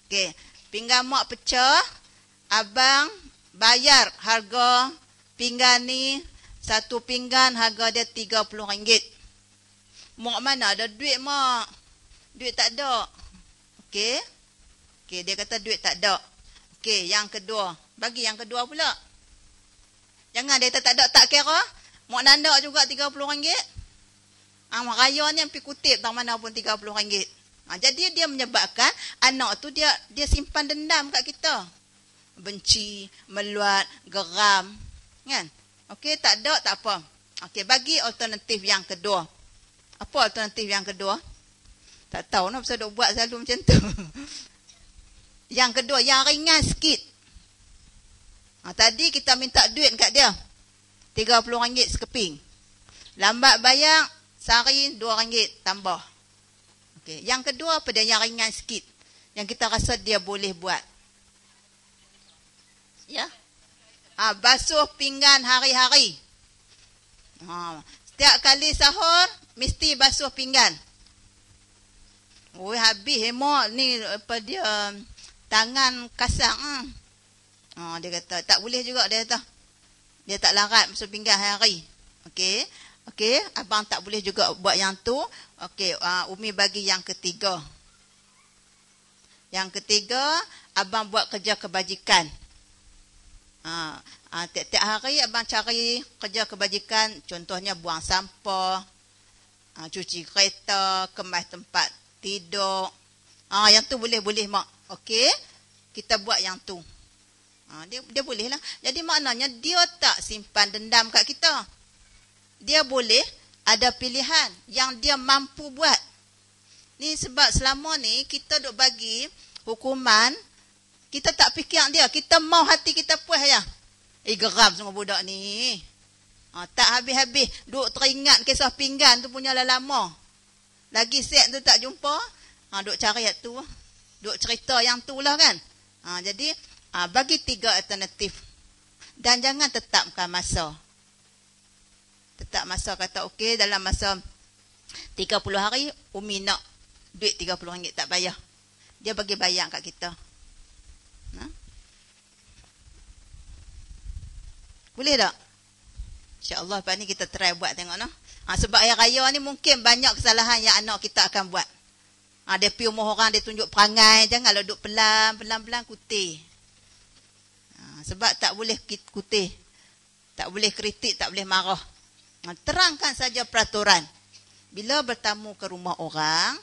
Okey, pinggan mak pecah, abang bayar harga pinggan ni, 1 pinggan harga dia RM30. Mak mana ada duit mak? Duit tak ada. Okey. Okey, dia kata duit tak ada. Okey, yang kedua. Bagi yang kedua pula. Jangan dia tak ada, tak kira. Mak nanda juga RM30. Mak raya ni pergi kutip tak mana pun RM30. Jadi dia menyebabkan anak tu dia simpan dendam kat kita. Benci, meluat, geram. Kan? Okey, tak ada, tak apa. Okey, bagi alternatif yang kedua. Apa alternatif yang kedua? Tak tahu nak pasal duk buat selalu macam tu. Yang kedua, yang ringan sikit. Tadi kita minta duit kat dia. RM30 sekeping. Lambat bayar, sehari RM2 tambah. Okay. Yang kedua, apa dia? Yang ringan sikit. Yang kita rasa dia boleh buat. Ya? Basuh pinggan hari-hari. Setiap kali sahur, mesti basuh pinggan. Habis hemat ni apa dia tangan kasar. Dia kata tak boleh juga, dia kata. Dia tak larat basuh pinggan hari-hari. Okey, abang tak boleh juga buat yang tu. Okey, Umi bagi yang ketiga. Yang ketiga, abang buat kerja kebajikan. Tiap-tiap hari abang cari kerja kebajikan, contohnya buang sampah, cuci kereta, kemas tempat tidur. Yang tu boleh mak. Okey, kita buat yang tu. Dia boleh lah. Jadi maknanya dia tak simpan dendam kat kita. Dia boleh ada pilihan yang dia mampu buat. Ni sebab selama ni kita duk bagi hukuman, kita tak fikir dia. Kita mau hati kita puas ya. Geram semua budak ni. Tak habis-habis. Duk teringat kisah pinggan tu punya lama. Lagi set tu tak jumpa. Duk cari tu. Duk cerita yang tu lah kan. Jadi, bagi 3 alternatif. Dan jangan tetapkan masa. Tetap masa kata, okey, dalam masa 30 hari, Umi nak duit RM30 tak bayar. Dia bagi bayar kat kita. Boleh tak? InsyaAllah lepas ni kita try buat tengok no. Sebab hari raya ni mungkin banyak kesalahan yang anak kita akan buat. Dia pergi rumah orang, dia tunjuk perangai. Janganlah duduk pelan-pelan kutih. Sebab tak boleh kutih. Tak boleh kritik, tak boleh marah. Terangkan saja peraturan. Bila bertamu ke rumah orang,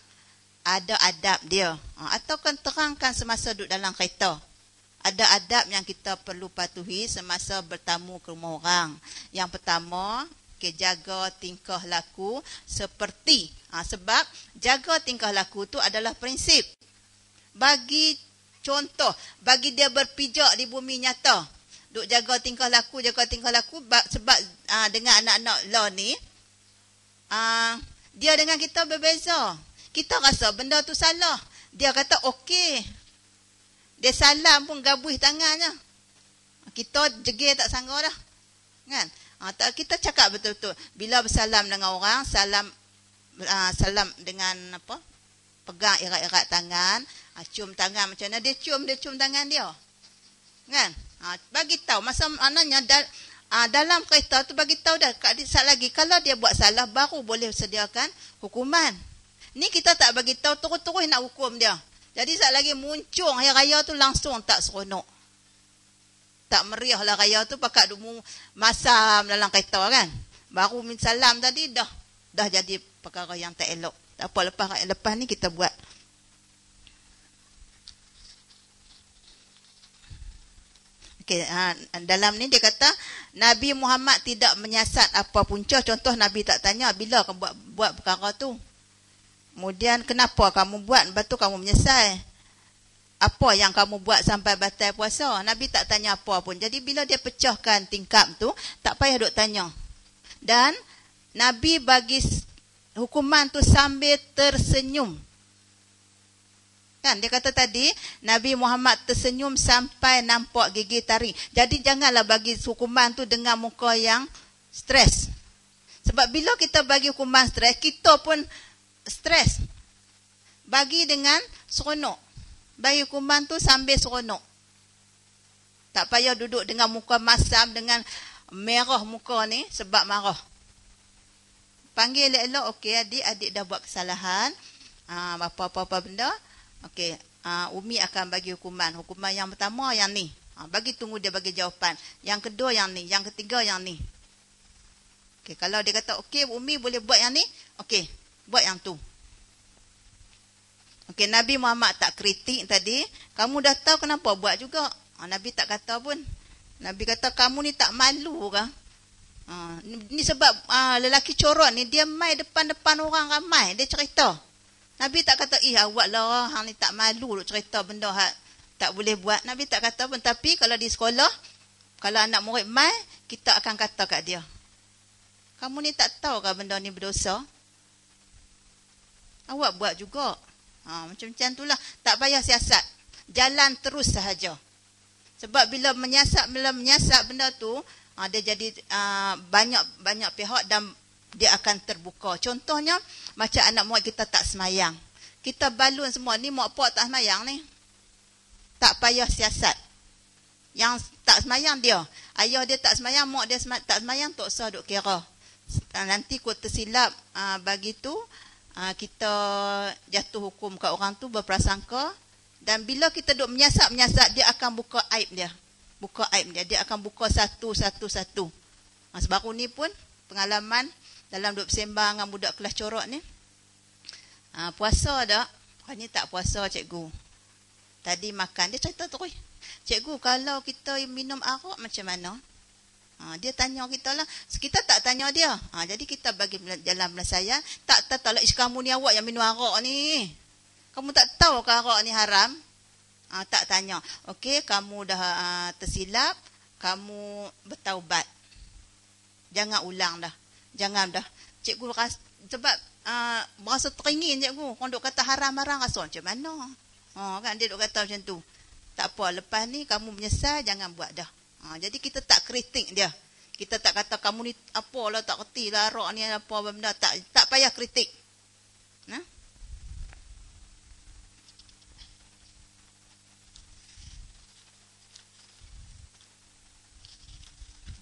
ada adab dia. Atau kan terangkan semasa duduk dalam kereta. Ada adab yang kita perlu patuhi semasa bertamu ke rumah orang. Yang pertama, jaga tingkah laku seperti. Sebab jaga tingkah laku tu adalah prinsip. Bagi contoh, bagi dia berpijak di bumi nyata. Duk jaga tingkah laku. Sebab dengan anak-anak law ni, dia dengan kita berbeza. Kita rasa benda tu salah. Dia kata okey. Dia salam pun gabuih tangannya. Kita jegir tak sangka dah. Kan? Kita cakap betul-betul. Bila bersalam dengan orang, salam dengan apa? Pegang erat-erat tangan, cium tangan macam mana dia cium tangan dia. Kan? Bagi tahu masa anaknya dalam kereta tu bagi tahu dah saat lagi kalau dia buat salah baru boleh sediakan hukuman. Ni kita tak bagi tahu terus-terus nak hukum dia. Jadi saat lagi muncung hari raya tu langsung tak seronok. Tak meriah lah raya tu pakat duk masam dalam kereta kan. Baru min salam tadi dah jadi perkara yang tak elok. Tak apa lepas ni kita buat. Okey, dalam ni dia kata Nabi Muhammad tidak menyiasat apa punca. Contoh Nabi tak tanya bila kamu buat perkara tu. Kemudian kenapa kamu buat? Lepas tu kamu menyesal. Apa yang kamu buat sampai batal puasa? Nabi tak tanya apa pun. Jadi bila dia pecahkan tingkap tu, tak payah duk tanya. Dan Nabi bagi hukuman tu sambil tersenyum. Kan dia kata tadi, Nabi Muhammad tersenyum sampai nampak gigi taring. Jadi janganlah bagi hukuman tu dengan muka yang stres. Sebab bila kita bagi hukuman stres, kita pun stres. Bagi dengan seronok. Bagi hukuman tu sambil seronok. Tak payah duduk dengan muka masam, dengan merah muka ni sebab marah. Panggil elok, okey adik dah buat kesalahan. Apa-apa benda. Okey, Umi akan bagi hukuman. Hukuman yang pertama yang ni. Bagi tunggu dia bagi jawapan. Yang kedua yang ni, yang ketiga yang ni. Okey, kalau dia kata okey Umi boleh buat yang ni, okey. Buat yang tu. Okey, Nabi Muhammad tak kritik tadi. Kamu dah tahu kenapa buat juga. Nabi tak kata pun. Nabi kata kamu ni tak malu ke? Ni sebab lelaki corot ni dia mai depan-depan orang ramai. Dia cerita. Nabi tak kata awak lah hang ni tak malu duk cerita benda tak boleh buat. Nabi tak kata pun. Tapi kalau di sekolah, kalau anak murid mai, kita akan kata kat dia. Kamu ni tak tahu ke benda ni berdosa? Awak buat juga. Macam-macam tu lah. Tak payah siasat. Jalan terus sahaja. Sebab bila menyiasat benda tu, dia jadi banyak pihak dan dia akan terbuka. Contohnya, macam anak murid kita tak semayang. Kita balun semua. Ni mak pak tak semayang ni. Tak payah siasat. Yang tak semayang dia. Ayah dia tak semayang, mak dia tak semayang, tak usah duk kira. Nanti kau tersilap bagi tu, kita jatuh hukum kat orang tu berprasangka. Dan bila kita duk menyiasat, dia akan buka aib dia. Dia akan buka satu. Sebaru ni pun pengalaman dalam duk bersembang dengan budak kelas corot ni. Puasa tak? Ni tak puasa cikgu. Tadi makan, dia cerita terus. Cikgu, kalau kita minum arak macam mana? Dia tanya kita lah. Kita tak tanya dia. Jadi kita bagi dalam penyelesaian. Tak tahu lah, kamu ni awak yang minum arak ni. Kamu tak tahu ke arak ni haram? Tak tanya. Okey, kamu dah tersilap. kamu bertaubat. Jangan ulang dah. Jangan dah. Cikgu sebab berasa teringin cikgu. Kalau duk kata haram-haram rasa macam mana? Kan dia duk kata macam tu. Tak apa, lepas ni kamu menyesal, jangan buat dah. Jadi kita tak kritik dia. Kita tak kata kamu ni apalah tak reti lah rak ni apa benda, tak payah kritik.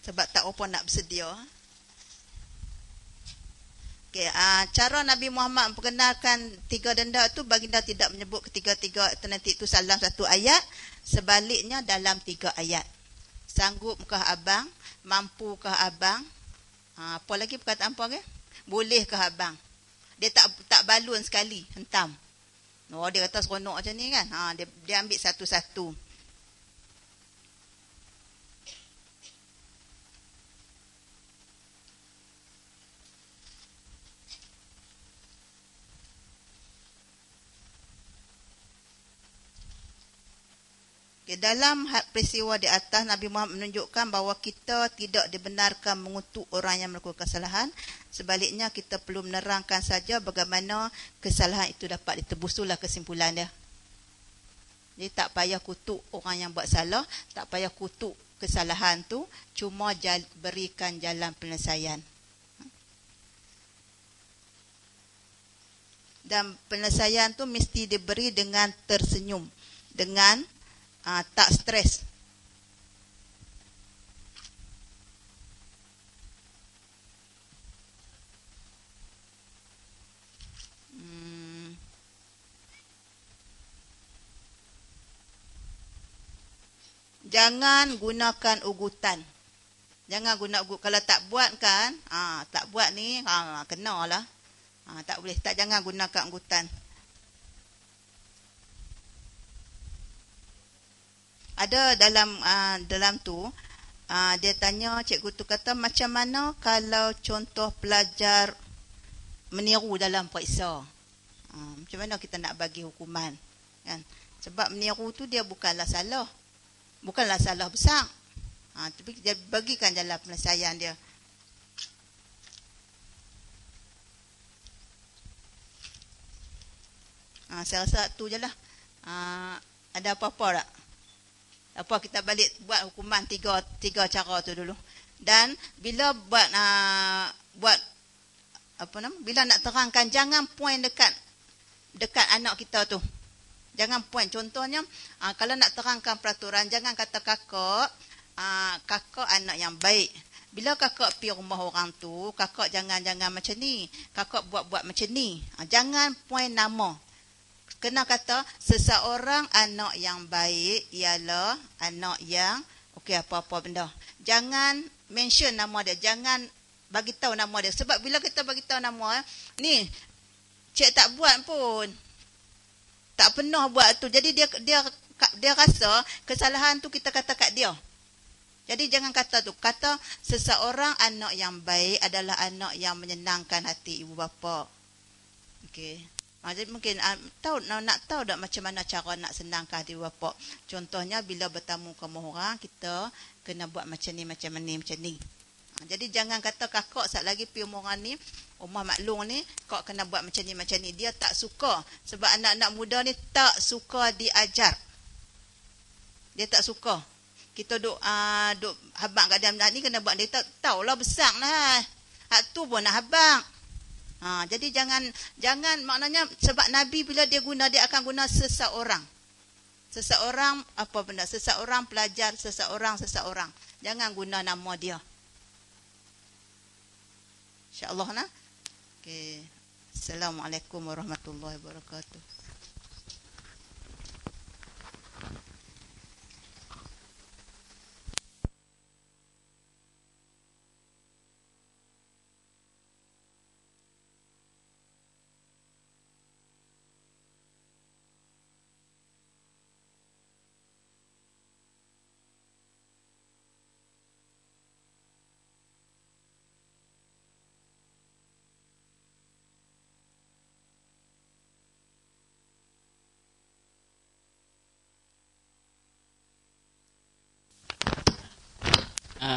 Sebab tak apa nak bersedia. Okay, cara Nabi Muhammad memperkenalkan 3 denda tu, baginda tidak menyebut ketiga-tiga alternatif itu dalam 1 ayat. Sebaliknya dalam 3 ayat. Sanggupkah abang? Mampukah abang? Apa lagi perkataan apa ke? Bolehkah abang? Dia tak balun sekali, hentam. Dia kata seronok macam ni kan. Dia ambil satu-satu. Dalam peristiwa di atas, Nabi Muhammad menunjukkan bahawa kita tidak dibenarkan mengutuk orang yang melakukan kesalahan. Sebaliknya, kita perlu menerangkan saja bagaimana kesalahan itu dapat ditebus. Itulah kesimpulan dia. Jadi tak payah kutuk orang yang buat salah, tak payah kutuk kesalahan tu, cuma berikan jalan penyelesaian. Dan penyelesaian tu mesti diberi dengan tersenyum, dengan tak stres. Jangan gunakan ugutan. Jangan guna ugut. Kalau tak buat kan, tak buat ni, kenalah. Tak boleh. Jangan gunakan ugutan. Ada dalam tu, dia tanya, cikgu tu kata, macam mana kalau contoh pelajar meniru dalam periksa? Macam mana kita nak bagi hukuman? Kan? Sebab meniru tu dia bukanlah salah. Bukanlah salah besar. Tapi dia bagikan jalan penyelesaian dia. Saya rasa tu je lah. Ada apa-apa tak? Apa kita balik buat hukuman tiga cara tu dulu. Dan bila buat bila nak terangkan, jangan point dekat anak kita tu. Jangan point. Contohnya, kalau nak terangkan peraturan, jangan kata kakak anak yang baik. Bila kakak pergi rumah orang tu, kakak jangan macam ni. Kakak buat macam ni. Jangan point nama. Kena kata seseorang anak yang baik ialah anak yang apa-apa benda. Jangan mention nama dia, jangan bagi tahu nama dia. Sebab bila kita bagi tahu nama, ni cik tak buat pun, tak pernah buat tu. Jadi dia rasa kesalahan tu kita kata kat dia. Jadi jangan kata tu. Kata seseorang anak yang baik adalah anak yang menyenangkan hati ibu bapa. Okey. Jadi mungkin nak tahu tak macam mana cara nak senangkan hati bapa. Contohnya bila bertamu ke rumah orang, kita kena buat macam ni. Jadi jangan kata kakak saat lagi pergi rumah orang ni, rumah maklum ni, kau kena buat macam ni. Dia tak suka. Sebab anak-anak muda ni tak suka diajar. Dia tak suka. Kita duk habang kat dia ni kena buat, dia tak tahulah besar lah. Hak tu pun nak habang. Jadi jangan maknanya, sebab Nabi bila dia guna, dia akan guna seseorang apa benda, seseorang pelajar, seseorang. Jangan guna nama dia. InsyaAllah Okay. Assalamualaikum warahmatullahi wabarakatuh.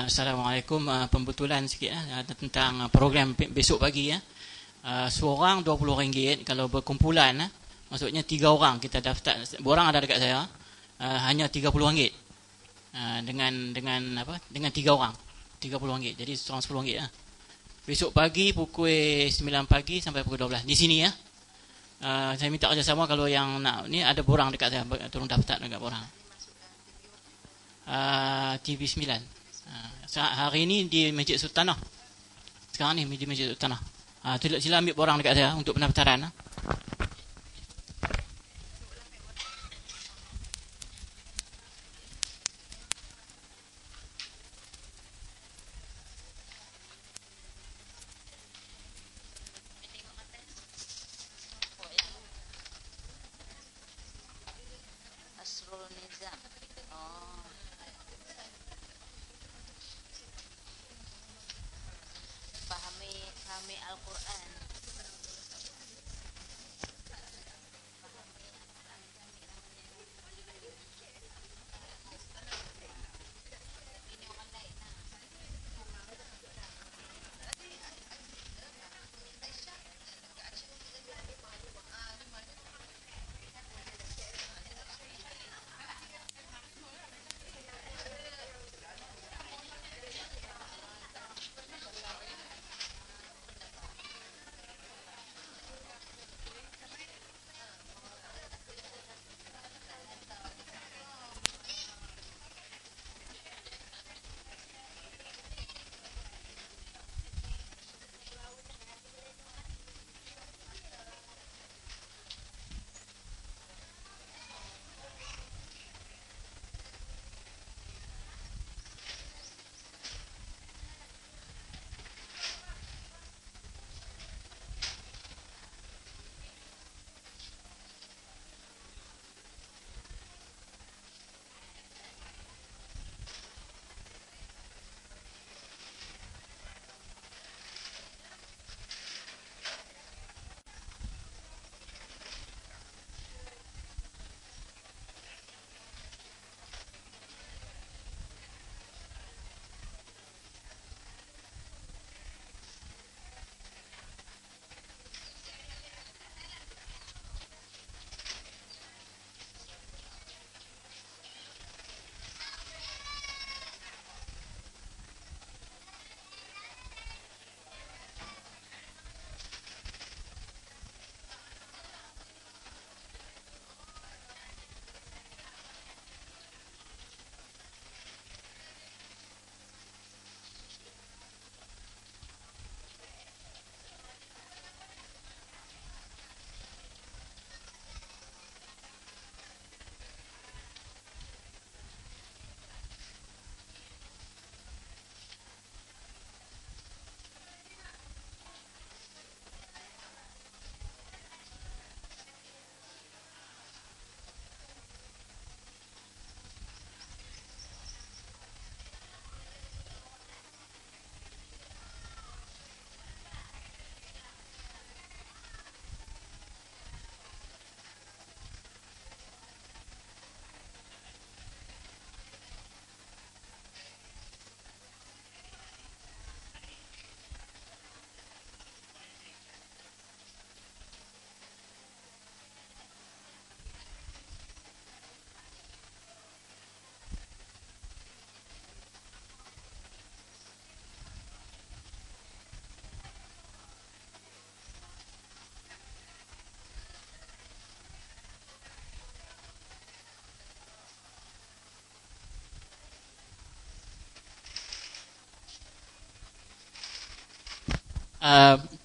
Assalamualaikum. Pembetulan sikit tentang program besok pagi ya. Seorang RM20. Kalau berkumpulan maksudnya 3 orang kita daftar. Borang ada dekat saya. Hanya RM30. Dengan 3 orang RM30. Jadi seorang RM10 ya. Besok pagi pukul 9 pagi sampai pukul 12 di sini ya. Saya minta kerjasama kalau yang nak ni ada borang dekat saya, tolong daftar dekat borang. TV9. Hari ini di Masjid Sultanah. Sekarang ni di Masjid Sultanah. Sila ambil borang dekat saya untuk pendaftaran.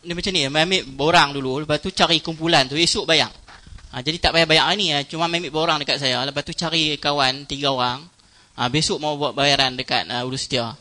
Ni macam ni, ambil borang dulu, lepas tu cari kumpulan tu, esok bayar. Jadi tak payah bayar hari ni, cuma ambil borang dekat saya, lepas tu cari kawan 3 orang, besok mau buat bayaran dekat Urus Setia.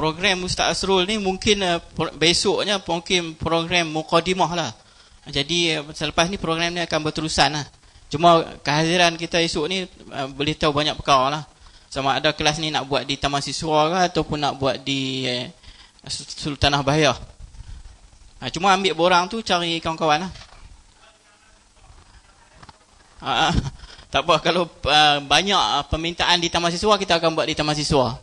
program Ustaz Asrul ni mungkin besoknya mungkin program mukadimah lah. Jadi selepas ni program ni akan berterusan lah. Cuma kehadiran kita esok ni boleh tahu banyak perkara lah. Sama ada kelas ni nak buat di Taman Siswa ke ataupun nak buat di Sultanah Bahiyah. Cuma ambil borang tu cari kawan-kawan lah. Tak apa, kalau banyak permintaan di Taman Siswa, kita akan buat di Taman Siswa.